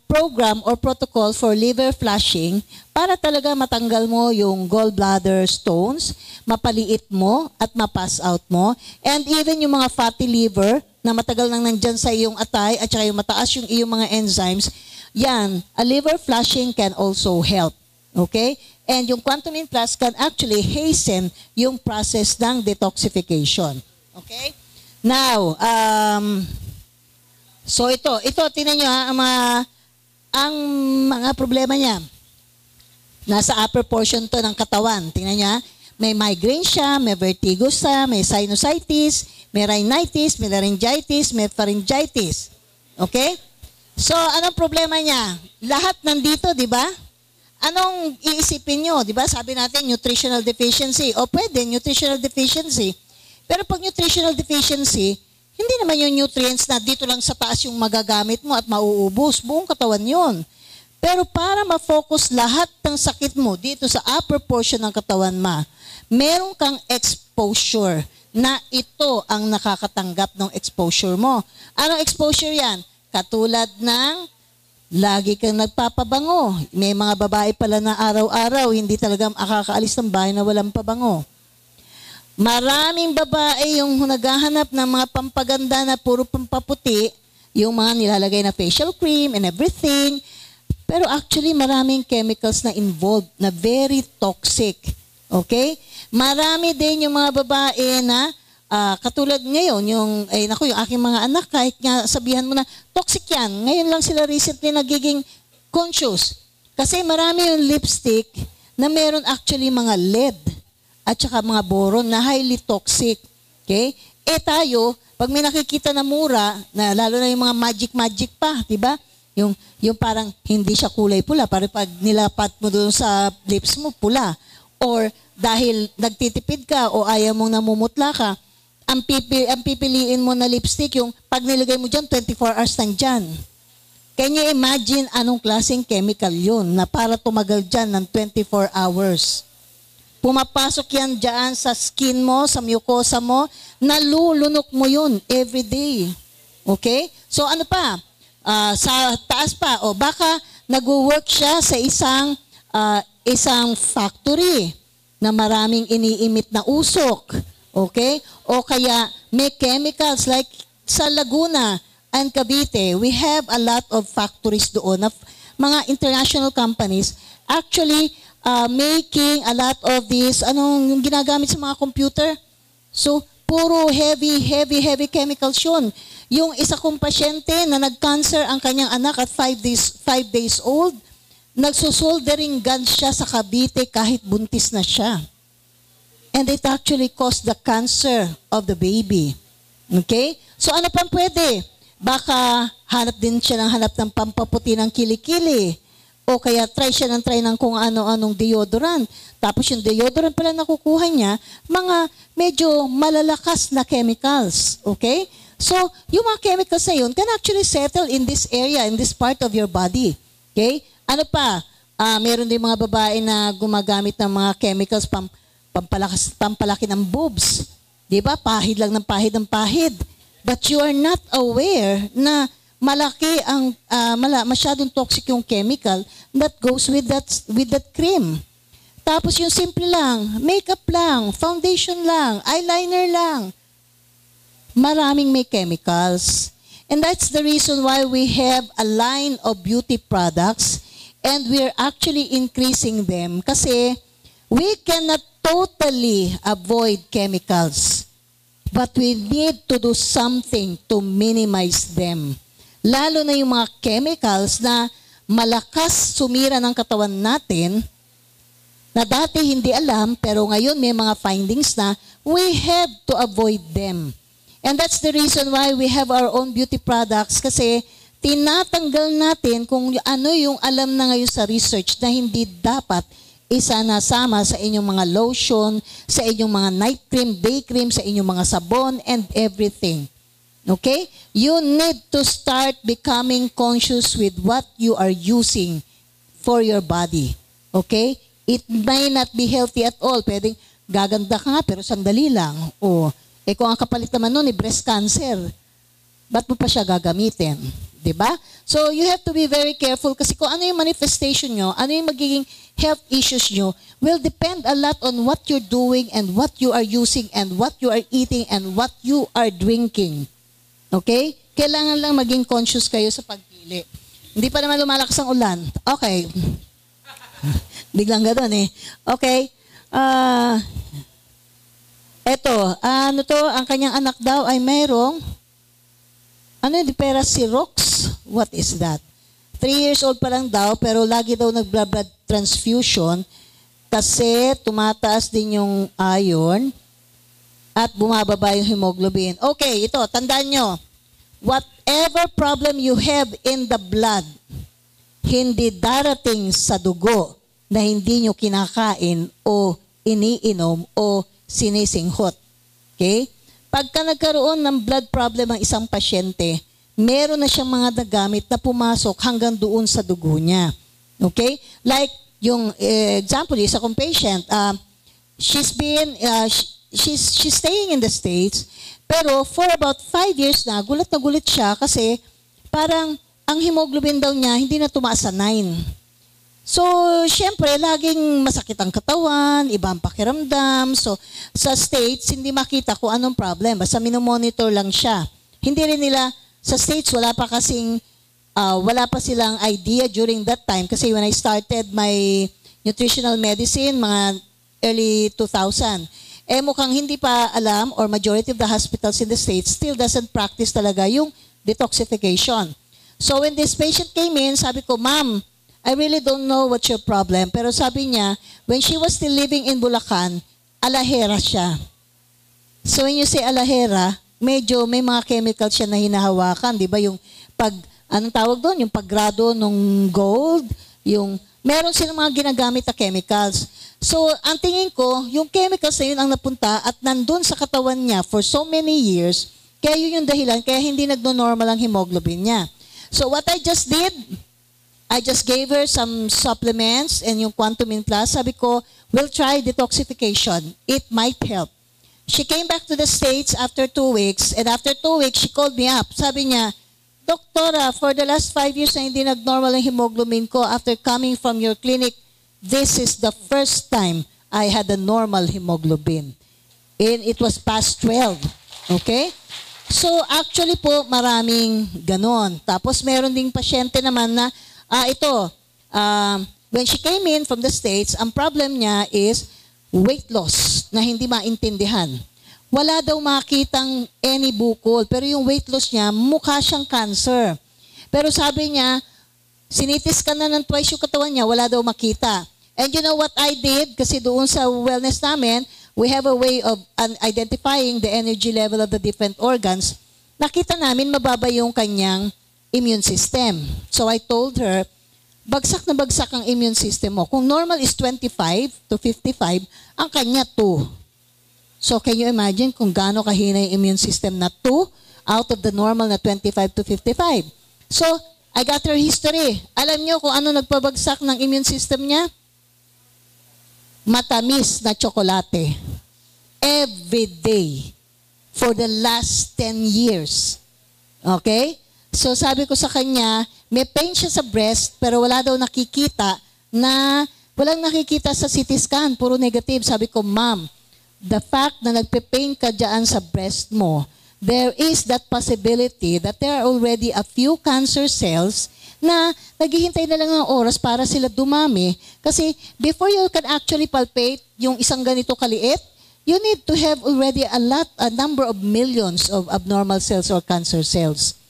program or protocol for liver flushing para talaga matanggal mo yung gallbladder stones, mapaliit mo at mapass out mo. And even yung mga fatty liver na matagal nang nandyan sa iyong atay at saka yung mataas yung iyong mga enzymes, yan, a liver flushing can also help. Okay? And yung Quantum In Plus can actually hasten yung process ng detoxification. Okay? Now, so ito, tingnan nyo ang mga problema niya. Nasa upper portion to ng katawan. Tingnan nyo, may migraine siya, may vertigo siya, may sinusitis, may rhinitis, may laryngitis, may pharyngitis. Okay? So, anong problema niya? Lahat nandito, di ba? Anong iisipin nyo? Di ba? Sabi natin, nutritional deficiency. O pwede, nutritional deficiency. Pero pag nutritional deficiency, hindi naman yung nutrients na dito lang sa taas yung magagamit mo at mauubos. Buong katawan yun. Pero para ma-focus lahat ng sakit mo dito sa upper portion ng katawan meron kang exposure na ito ang nakakatanggap ng exposure mo. Anong exposure yan? Katulad ng lagi kang nagpapabango. May mga babae pala na araw-araw, hindi talaga makakaalis ng bahay na walang pabango. Maraming babae yung naghahanap ng mga pampaganda na puro pampaputi, yung mga nilalagay na facial cream and everything. Pero actually, maraming chemicals na involved na very toxic. Okay? Marami din yung mga babae na katulad ngayon, yung aking mga anak, kahit nga sabihan mo na, toxic yan. Ngayon lang sila recently nagiging conscious. Kasi marami yung lipstick na meron actually mga lead at saka mga boron na highly toxic. Okay? Tayo, pag may nakikita na mura, na lalo na yung mga magic pa, di ba? Yung parang hindi siya kulay pula, para pag nilapat mo doon sa lips mo, pula. Or dahil nagtitipid ka o ayaw mong namumutla ka, ang pipiliin mo na lipstick, yung pag nilagay mo dyan, 24 hours nandyan. Can you imagine anong klaseng chemical yun na para tumagal dyan ng 24 hours? Pumapasok yan dyan sa skin mo, sa mucosa mo, nalulunok mo yun every day. Okay? So ano pa? Sa taas pa, baka nag-work siya sa isang factory na maraming iniimit na usok. Okay? O kaya may chemicals like sa Laguna and Cavite, we have a lot of factories doon, mga international companies actually making a lot of this, yung ginagamit sa mga computer. So, puro heavy chemicals yun. Yung isa kong pasyente na nag-cancer ang kanyang anak at 5 days old, nagsusoldering gun siya sa Cavite kahit buntis na siya. And it actually caused the cancer of the baby. Okay? So, ano pang pwede? Baka hanap din siya ng pampaputi ng kilikili. O kaya try ng kung ano-anong deodorant. Tapos yung deodorant pala nakukuha niya, mga medyo malalakas na chemicals. Okay? So, yung mga chemicals na yun can actually settle in this area, in this part of your body. Okay? Ano pa? Meron din mga babae na gumagamit ng mga chemicals pampalaki ng boobs. Diba? Pahid lang ng pahid. But you are not aware na malaki ang masyadong toxic yung chemical that goes with that cream. Tapos yung simple lang, makeup lang, foundation lang, eyeliner lang. Maraming may chemicals. And that's the reason why we have a line of beauty products and we're actually increasing them kasi we cannot totally avoid chemicals. But we need to do something to minimize them. Lalo na yung mga chemicals na malakas sumira ng katawan natin na dati hindi alam pero ngayon may mga findings na we have to avoid them. And that's the reason why we have our own beauty products kasi tinatanggal natin kung ano yung alam na ngayon sa research na hindi dapat isanasama sa inyong mga lotion, sa inyong mga night cream, day cream, sa inyong mga sabon and everything. Okay? You need to start becoming conscious with what you are using for your body. Okay? It may not be healthy at all. Pwedeng gaganda ka nga pero sandali lang. O Eh kung ang kapalit naman nun, breast cancer, ba't mo pa siya gagamitin? Diba? So, you have to be very careful kasi kung ano yung manifestation nyo, ano yung magiging health issues nyo, will depend a lot on what you're doing and what you are using and what you are eating and what you are drinking. Okay? Kailangan lang maging conscious kayo sa pagpili. Hindi pa naman lumalakas ang ulan. Okay. Biglang gano'n eh. Okay. Eto, ano to, ang kanyang anak daw ay mayroong di pera si Rox? What is that? 3 years old pa lang daw, pero lagi daw nag-blood transfusion kasi tumataas din yung iron at bumababa yung hemoglobin. Okay, ito, tandaan nyo. Whatever problem you have in the blood, hindi darating sa dugo na hindi nyo kinakain o iniinom o sinisinghot. Okay? Pagka nagkaroon ng blood problem ang isang pasyente, meron na siyang mga nagamit na pumasok hanggang doon sa dugo niya. Okay? Like, yung example, isa kong patient, she's staying in the States, pero for about 5 years na gulat siya kasi parang ang hemoglobin daw niya hindi na tumaas sa 9. So, syempre, laging masakit ang katawan, ibang pakiramdam. So, sa States, hindi makita kung anong problem. Basta minomonitor lang siya. Hindi rin nila, sa States, wala pa silang idea during that time. Kasi when I started my nutritional medicine, mga early 2000, mukhang hindi pa alam, or majority of the hospitals in the States still doesn't practice talaga yung detoxification. So, when this patient came in, sabi ko, Ma'am, I really don't know what's your problem. Pero sabi niya, when she was still living in Bulacan, alahera siya. So when you say alahera, medyo may mga chemicals siya na hinahawakan. Di ba yung anong tawag doon? Yung paggrado ng gold, meron silang mga ginagamit na chemicals. So ang tingin ko, yung chemicals na yun ang napunta at nandun sa katawan niya for so many years, kaya yun yung dahilan, kaya hindi nagno-normal ang hemoglobin niya. So what I just did, I just gave her some supplements and yung Quantumin Plus. Sabi ko, we'll try detoxification. It might help. She came back to the States after 2 weeks, and after 2 weeks, she called me up. Sabi niya, Doktora, for the last 5 years na hindi nag-normal ang hemoglobin ko, after coming from your clinic, this is the first time I had a normal hemoglobin. And it was past 12. Okay? So, actually po, maraming ganon. Tapos, meron ding pasyente naman na when she came in from the States, ang problem niya is weight loss na hindi maintindihan. Wala daw makitang any bukol, pero yung weight loss niya, mukha siyang cancer. Pero sabi niya, sinitis ka na ng twice yung katawan niya, wala daw makita. And you know what I did? Kasi doon sa wellness namin, we have a way of identifying the energy level of the different organs. Nakita namin mababa yung kanyang immune system. So I told her, bagsak na bagsak ang immune system mo. Kung normal is 25 to 55, ang kanya 2. So can you imagine kung gaano kahina yung immune system na 2 out of the normal na 25 to 55? So I got her history. Alam niyo kung ano nagpabagsak ng immune system niya? Matamis na tsokolate. Every day. For the last 10 years. Okay? So sabi ko sa kanya, may pain siya sa breast pero wala daw nakikita walang nakikita sa CT scan, puro negative. Sabi ko, Ma'am, the fact na nagpe-pain ka dyan sa breast mo, there is that possibility that there are already a few cancer cells na naghihintay na lang ng oras para sila dumami. Kasi before you can actually palpate yung isang ganito kaliit, you need to have already a number of millions of abnormal cells or cancer cells.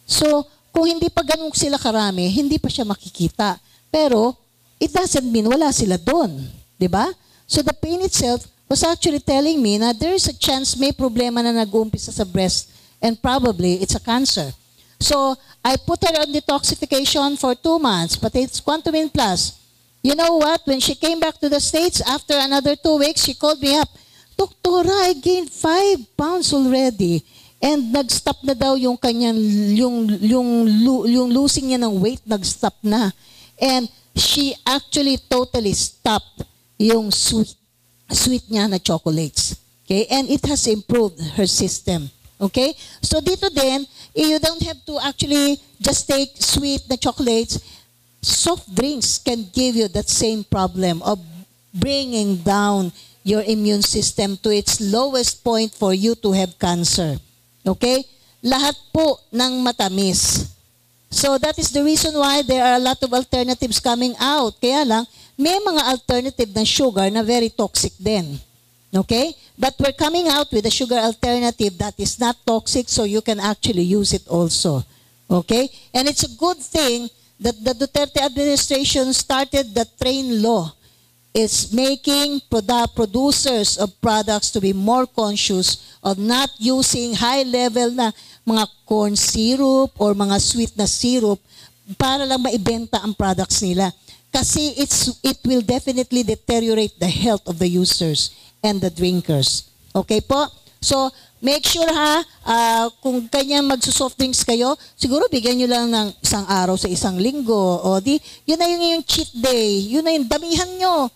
So, kung hindi pa ganun sila karami, hindi pa siya makikita. Pero, it doesn't mean wala sila doon. Diba? So, the pain itself was actually telling me na there is a chance may problema na nag-uumpisa sa breast and probably it's a cancer. So, I put her on detoxification for 2 months, but it's Quantumin Plus. You know what? When she came back to the States, after another 2 weeks, she called me up, Doktora, I gained 5 pounds already. And nag-stop na daw yung kanyang, yung losing niya ng weight, nag-stop na. And she actually totally stopped yung sweet niya na chocolates. Okay? And it has improved her system. Okay? So dito din, you don't have to actually just take sweet na chocolates. Soft drinks can give you that same problem of bringing down your immune system to its lowest point for you to have cancer. Okay? Lahat po ng matamis. So that is the reason why there are a lot of alternatives coming out. Kaya lang, may mga alternative ng sugar na very toxic din. Okay? But we're coming out with a sugar alternative that is not toxic, so you can actually use it also. Okay? And it's a good thing that the Duterte administration started the train law. It's making producers of products to be more conscious of not using high-level na mga corn syrup or mga sweet na syrup para lang maibenta ang products nila. Kasi it will definitely deteriorate the health of the users and the drinkers. Okay po? So, make sure kung kanya magsusoft drinks kayo, siguro bigyan nyo lang ng isang araw sa isang linggo. O yun na yung cheat day. Yun na yung damihan nyo.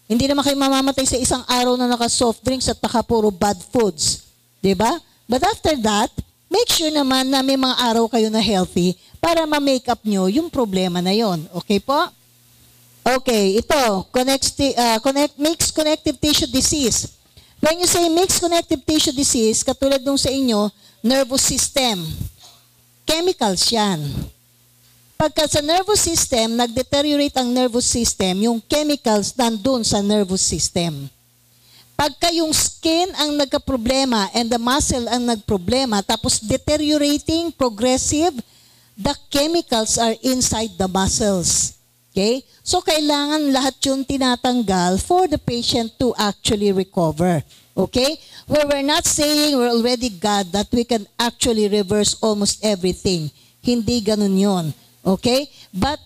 Hindi naman kayo mamamatay sa isang araw na naka-soft drinks at puro bad foods. Diba? But after that, make sure naman na may mga araw kayo na healthy para ma-make up nyo yung problema na yon. Okay po? Okay, ito. Mixed connective tissue disease. When you say mixed connective tissue disease, katulad nung sa inyo, nervous system. Chemicals yan. Pagka sa nervous system, nag-deteriorate ang nervous system, yung chemicals nandun sa nervous system. Pagka yung skin ang nagka-problema and the muscle ang nagproblema, tapos deteriorating, progressive, the chemicals are inside the muscles. Okay? So, kailangan lahat yun tinatanggal for the patient to actually recover. Okay? Where we're not saying we're already God that we can actually reverse almost everything. Hindi ganun yun. Okay? But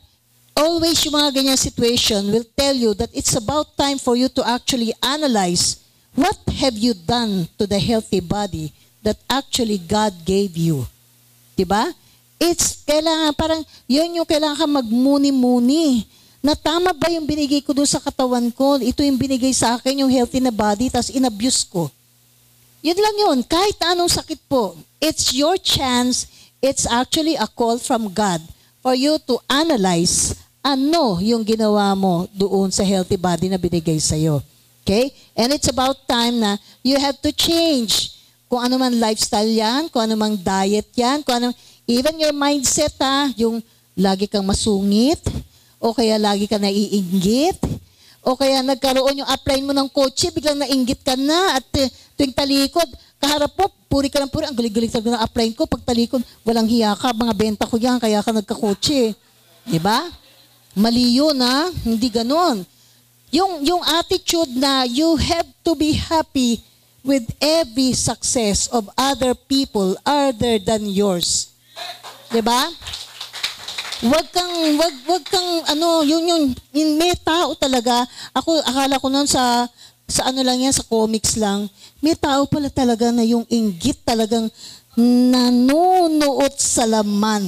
always yung mga ganyan situation will tell you that it's about time for you to actually analyze what have you done to the healthy body that actually God gave you. Diba? It's kailangan, parang yun yung kailangan ka magmuni-muni. Na tama ba yung binigay ko doon sa katawan ko? Ito yung binigay sa akin, yung healthy na body, tapos inabuse ko. Yun lang yun. Kahit anong sakit po, it's your chance. It's actually a call from God for you to analyze ano yung ginawa mo doon sa healthy body na binigay sa'yo. Okay? And it's about time na you have to change. Kung ano man lifestyle yan, kung ano man diet yan, kung ano, even your mindset yung lagi kang masungit, o kaya lagi ka naiinggit, o kaya nagkaroon yung upline mo ng kotse, biglang nainggit ka na, at tuwing talikod, kaharap po, puri ka ng puri, ang galing-galing talaga ng upline ko, pag talikod, walang hiya ka, mga benta ko yan, kaya ka nagkakotse. Diba? Mali yun, hindi ganon. Yung attitude na you have to be happy with every success of other people other than yours. Diba? Wag kang yung may tao talaga. Akala ko noon sa ano lang yan, sa comics lang. May tao pala talaga na yung inggit talagang nanunuot sa laman.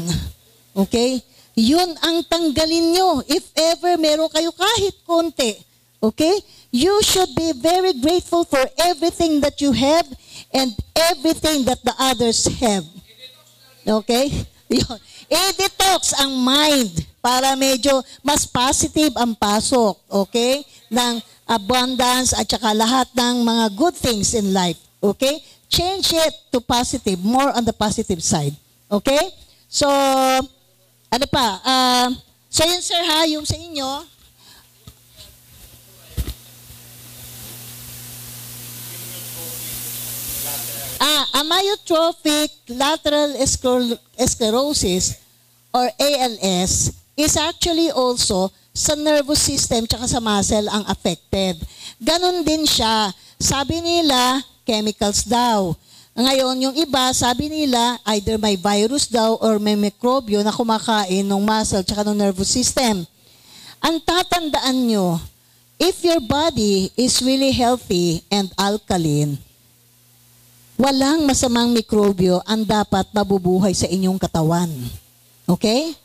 Okay? Yun ang tanggalin nyo. If ever meron kayo kahit konti. Okay? You should be very grateful for everything that you have and everything that the others have. Okay? I-detox ang mind para medyo mas positive ang pasok, okay? Ng abundance at saka lahat ng mga good things in life, okay? Change it to positive, more on the positive side, okay? So, ano pa? So yun sir yung sa inyo, amyotrophic lateral sclerosis or ALS is actually also sa nervous system tsaka sa muscle ang affected. Ganon din siya. Sabi nila, chemicals daw. Ngayon, yung iba, sabi nila, either may virus daw or may mikrobyo na kumakain ng muscle tsaka ng nervous system. Ang tatandaan nyo, if your body is really healthy and alkaline, walang masamang mikrobyo ang dapat mabubuhay sa inyong katawan. Okay?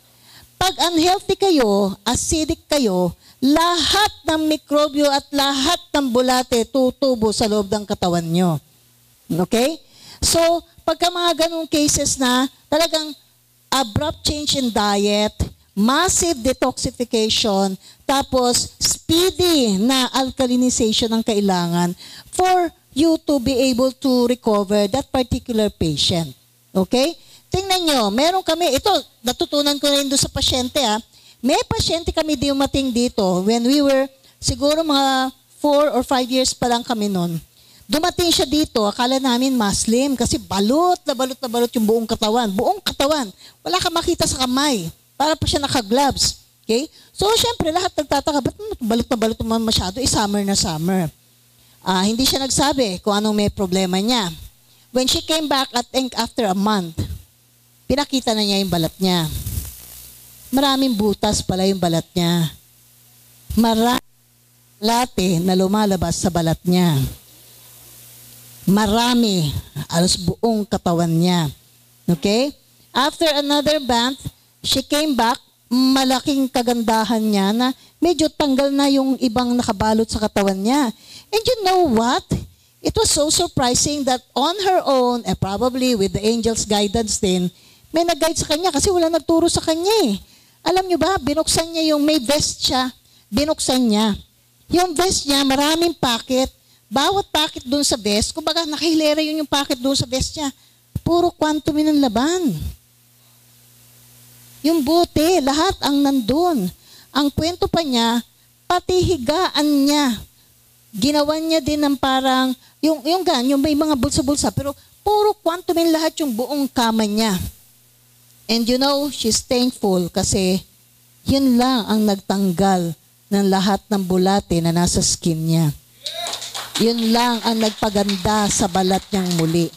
Pag unhealthy kayo, acidic kayo, lahat ng mikrobyo at lahat ng bulate tutubo sa loob ng katawan nyo. Okay? So, pagka mga ganung cases na talagang abrupt change in diet, massive detoxification, tapos speedy na alkalinization ang kailangan for you to be able to recover that particular patient. Okay? Tingnan nyo, meron kami, ito, natutunan ko rin doon sa pasyente May pasyente kami dumating dito when we were, siguro mga 4 or 5 years pa lang kami noon. Dumating siya dito, akala namin Muslim kasi balot na balot yung buong katawan. Buong katawan. Wala ka makita sa kamay. Para pa siya naka-gloves. Okay? So, syempre, lahat nagtataka, ba't balot na balot naman masyado? Summer na summer. Hindi siya nagsabi kung anong may problema niya. When she came back, I think after a month, pinakita na niya yung balat niya. Maraming butas pala yung balat niya. Maraming late na lumalabas sa balat niya. Marami, alos buong katawan niya. Okay? After another month, she came back, malaking kagandahan niya na medyo tanggal na yung ibang nakabalot sa katawan niya. And you know what? It was so surprising that on her own, probably with the angel's guidance din, may nag-guide sa kanya kasi wala nagturo sa kanya Alam niyo ba, binuksan niya yung may vest siya, binuksan niya. Yung vest niya, maraming packet. Bawat packet doon sa vest, kumbaga nakahilera yun yung packet doon sa vest niya. Puro quantum ng laban. Yung bote, lahat ang nandun. Ang kwento pa niya, pati higaan niya. Ginawan niya din ng parang, yung may mga bulsa-bulsa, pero puro quantum lahat yung buong kama niya. And you know, she's thankful kasi yun lang ang nagtanggal ng lahat ng bulate na nasa skin niya. Yun lang ang nagpaganda sa balat niyang muli.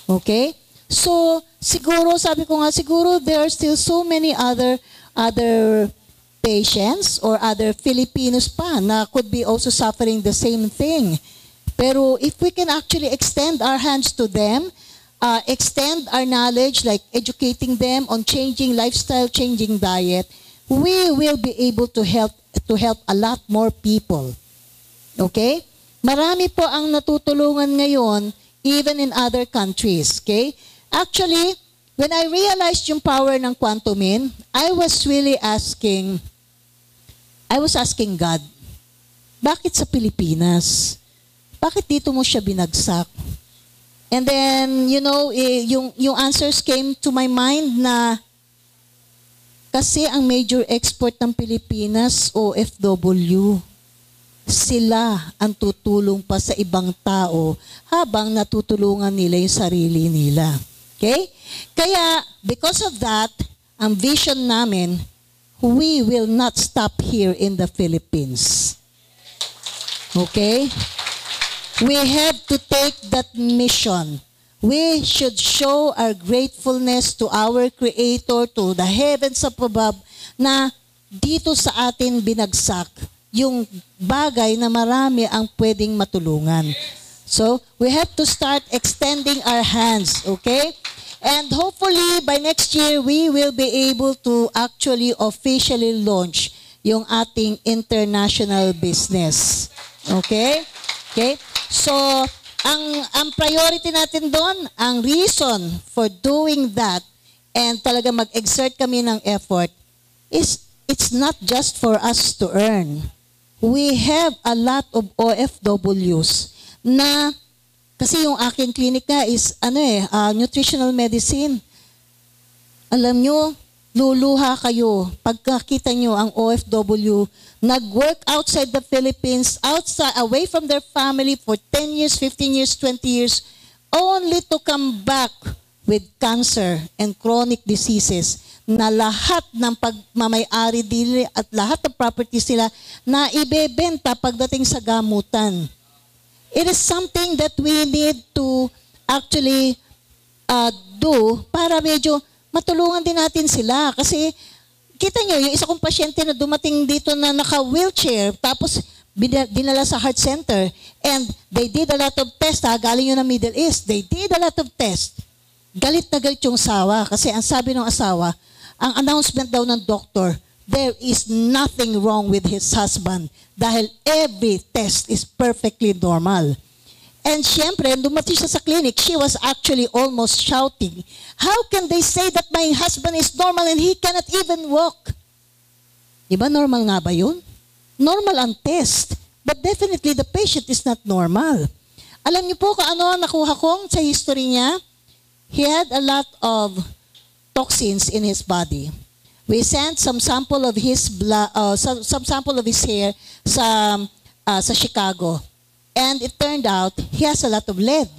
Okay? So, siguro, sabi ko nga, siguro there are still so many other patients or other Filipinos pa na could be also suffering the same thing. Pero if we can actually extend our hands to them, extend our knowledge, like educating them on changing lifestyle, changing diet, we will be able to help a lot more people. Okay? Marami po ang natutulungan ngayon, even in other countries. Okay? Actually, when I realized yung power ng Quantumin, I was asking God, bakit sa Pilipinas? Bakit dito mo siya binagsak? And then, you know, yung answers came to my mind na kasi ang major export ng Pilipinas, OFW. Sila ang tutulong pa sa ibang tao habang natutulungan nila yung sarili nila. Okay? Kaya, because of that, ang vision namin, we will not stop here in the Philippines. Okay? We have to take that mission. We should show our gratefulness to our Creator, to the heavens up above, na dito sa atin binagsak yung bagay na marami ang pwedeng matulungan. So, we have to start extending our hands, okay? And hopefully, by next year, we will be able to actually officially launch yung ating international business. Okay? Okay? So, ang priority natin doon, ang reason for doing that, and talaga mag-exert kami ng effort, is it's not just for us to earn. We have a lot of OFWs na, kasi yung aking clinic nga is, nutritional medicine. Alam nyo, luluha kayo pagkakita nyo ang OFW nag-work outside the Philippines, away from their family for 10 years, 15 years, 20 years, only to come back with cancer and chronic diseases na lahat ng pagmamay-ari dili at lahat ng properties nila na ibebenta pagdating sa gamutan. It is something that we need to actually do para medyo matulungan din natin sila. Kasi kita nyo, yung isa kong pasyente na dumating dito na naka-wheelchair, tapos dinala sa heart center, and they did a lot of tests, galing yun ng Middle East, they did a lot of tests. Galit na galit yung asawa, kasi ang sabi ng asawa, ang announcement daw ng doktor, there is nothing wrong with his husband dahil every test is perfectly normal. And syempre, dumating siya sa clinic, she was actually almost shouting, how can they say that my husband is normal and he cannot even walk? Diba normal nga ba yun? Normal ang test. But definitely the patient is not normal. Alam niyo po kung ano ang nakuha kong sa history niya? He had a lot of toxins in his body. We sent some sample of his blood, some sample of his hair sa Chicago. And it turned out, he has a lot of lead.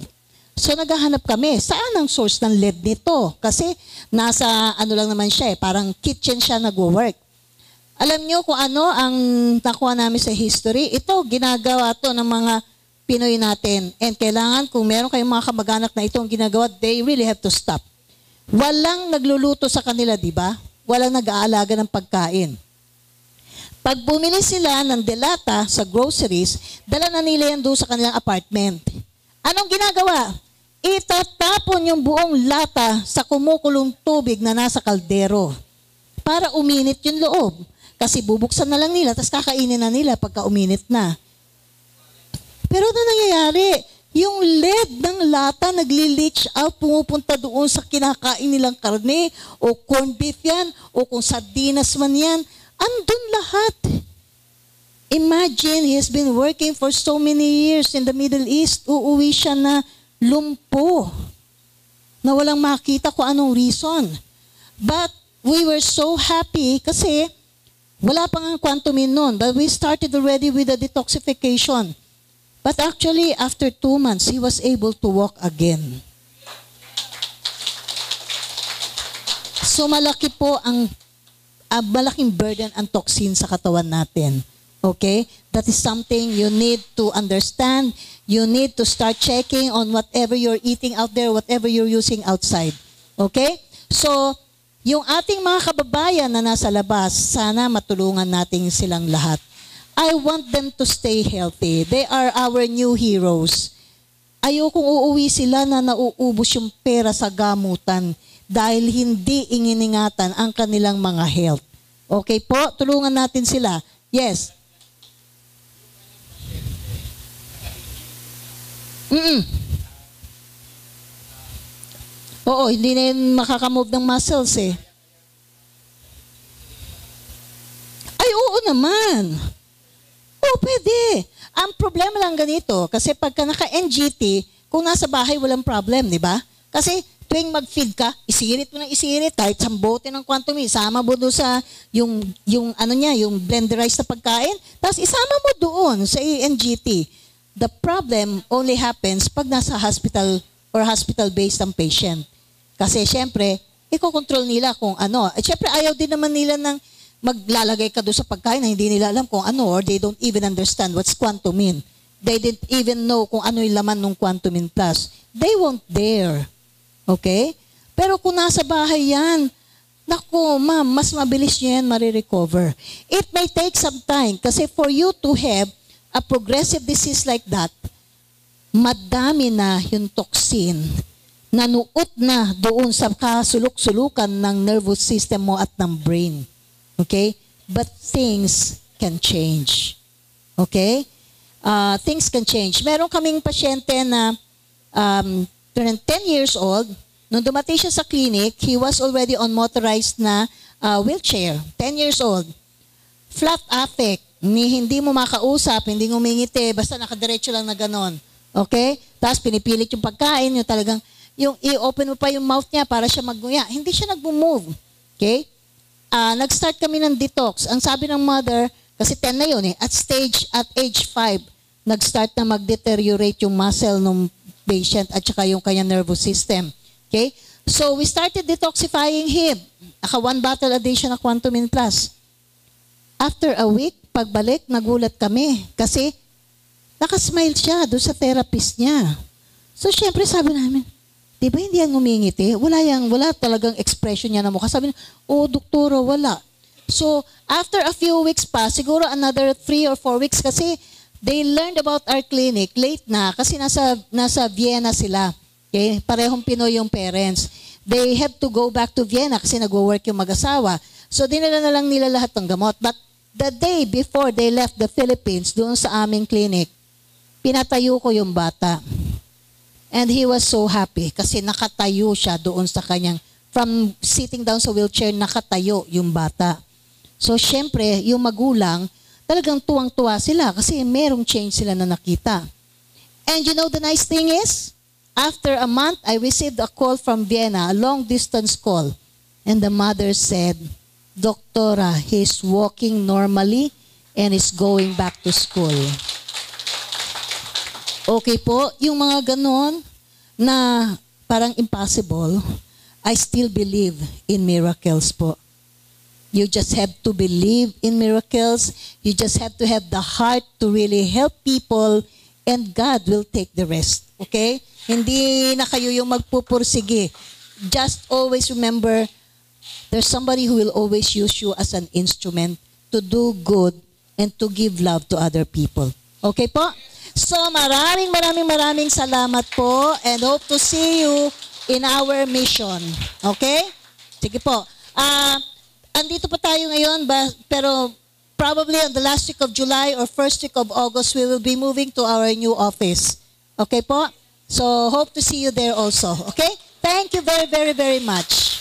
So naghahanap kami, saan ang source ng lead nito? Kasi nasa ano lang naman siya parang kitchen siya nagwo-work. Alam niyo kung ano ang nakuha namin sa history? Ito, ginagawa to ng mga Pinoy natin. And kailangan, kung meron kayong mga kamag-anak na itong ginagawa, they really have to stop. Walang nagluluto sa kanila, di ba? Walang nag-aalaga ng pagkain. Pag bumili sila ng delata sa groceries, dala na nila yan doon sa kanilang apartment. Anong ginagawa? Itatapon yung buong lata sa kumukulong tubig na nasa kaldero para uminit yung loob. Kasi bubuksan na lang nila, tapos kakainin na nila pagka uminit na. Pero ano nangyayari? Yung lead ng lata nagli-leach out, pumupunta doon sa kinakain nilang karne, o corned beef yan, o kung sardinas man yan, andun lahat. Imagine, he has been working for so many years in the Middle East. Uuwi siya na lumpo. Na walang makita kung anong reason. But we were so happy kasi wala pang ang quantumin nun. But we started already with the detoxification. But actually, after 2 months, he was able to walk again. So malaki po ang malaking burden ang toxin sa katawan natin. Okay? That is something you need to understand. You need to start checking on whatever you're eating out there, whatever you're using outside. Okay? So, yung ating mga kababayan na nasa labas, sana matulungan natin silang lahat. I want them to stay healthy. They are our new heroes. Ayokong uuwi sila na nauubos yung pera sa gamutan dahil hindi inginingatan ang kanilang mga health. Okay po? Tulungan natin sila. Yes. Oo, hindi na yun makakamove ng muscles eh. Ay, oo naman. Oo, pwede. Ang problema lang ganito, kasi pagka naka-NGT, kung nasa bahay, walang problem, di ba? Kasi tuwing mag-feed ka, isirit mo ng isirit, kahit sa bote ng quantum, isama mo doon sa yung blenderized na pagkain, tapos isama mo doon sa NGT. The problem only happens pag nasa hospital or hospital-based ang patient. Kasi syempre, iko-control nila kung ano. At syempre, ayaw din naman nila ng maglalagay ka doon sa pagkain na hindi nila alam kung ano, or they don't even understand what's quantumin. They didn't even know kung ano yung laman ng quantumin plus. They won't dare. Okay? Pero kung nasa bahay yan, naku, ma'am, mas mabilis nyo yan marirecover. It may take some time kasi for you to have a progressive disease like that, madami na yung toxin na nuot na doon sa kasulok-sulukan ng nervous system mo at ng brain. Okay? But things can change. Okay? Things can change. Meron kaming pasyente na 10 years old. Nung dumating siya sa clinic, he was already on motorized na wheelchair. 10 years old. Flat affect. Hindi mo makausap, hindi ngumingiti, basta nakadiretso lang na ganon. Okay? Tapos pinipilit yung pagkain, yung talagang, yung i-open mo pa yung mouth niya para siya magnguya. Hindi siya nag-move. Okay? Nag-start kami ng detox. Ang sabi ng mother, kasi 10 na yun eh, at age 5, nag-start na mag-deteriorate yung muscle ng patient at saka yung kanyang nervous system. Okay? So, we started detoxifying him. 1 bottle a day siya na Quantumin Plus. After a week, pagbalik, nagulat kami. Kasi, nakasmile siya doon sa therapist niya. So, syempre sabi namin, di ba hindi yan ngumingiti? Wala talagang expression niya na mukha. Sabi niya, doktora, wala. So, after a few weeks pa, siguro another 3 or 4 weeks kasi they learned about our clinic late na kasi nasa Vienna sila. Okay? Parehong Pinoy yung parents. they have to go back to Vienna kasi nagwo-work yung mag-asawa. So dinala na lang nila lahat ng gamot. But the day before they left the Philippines, doon sa aming clinic, pinatayo ko yung bata. And he was so happy kasi nakatayo siya doon sa kanyang, from sitting down sa wheelchair, nakatayo yung bata. So syempre, yung magulang, talagang tuwang-tuwa sila kasi merong change sila na nakita. And you know the nice thing is, after a month, I received a call from Vienna, a long-distance call. And the mother said, Doktora, he's walking normally and is going back to school. Okay po, yung mga ganon na parang impossible, I still believe in miracles po. You just have to believe in miracles. You just have to have the heart to really help people and God will take the rest. Okay? Hindi na kayo yung magpupursige. Just always remember, there's somebody who will always use you as an instrument to do good and to give love to other people. Okay po? So maraming salamat po and hope to see you in our mission. Okay? Sige po. Andito pa tayo ngayon, pero probably on the last week of July or first week of August, we will be moving to our new office. Okay po? So hope to see you there also. Okay? Thank you very much.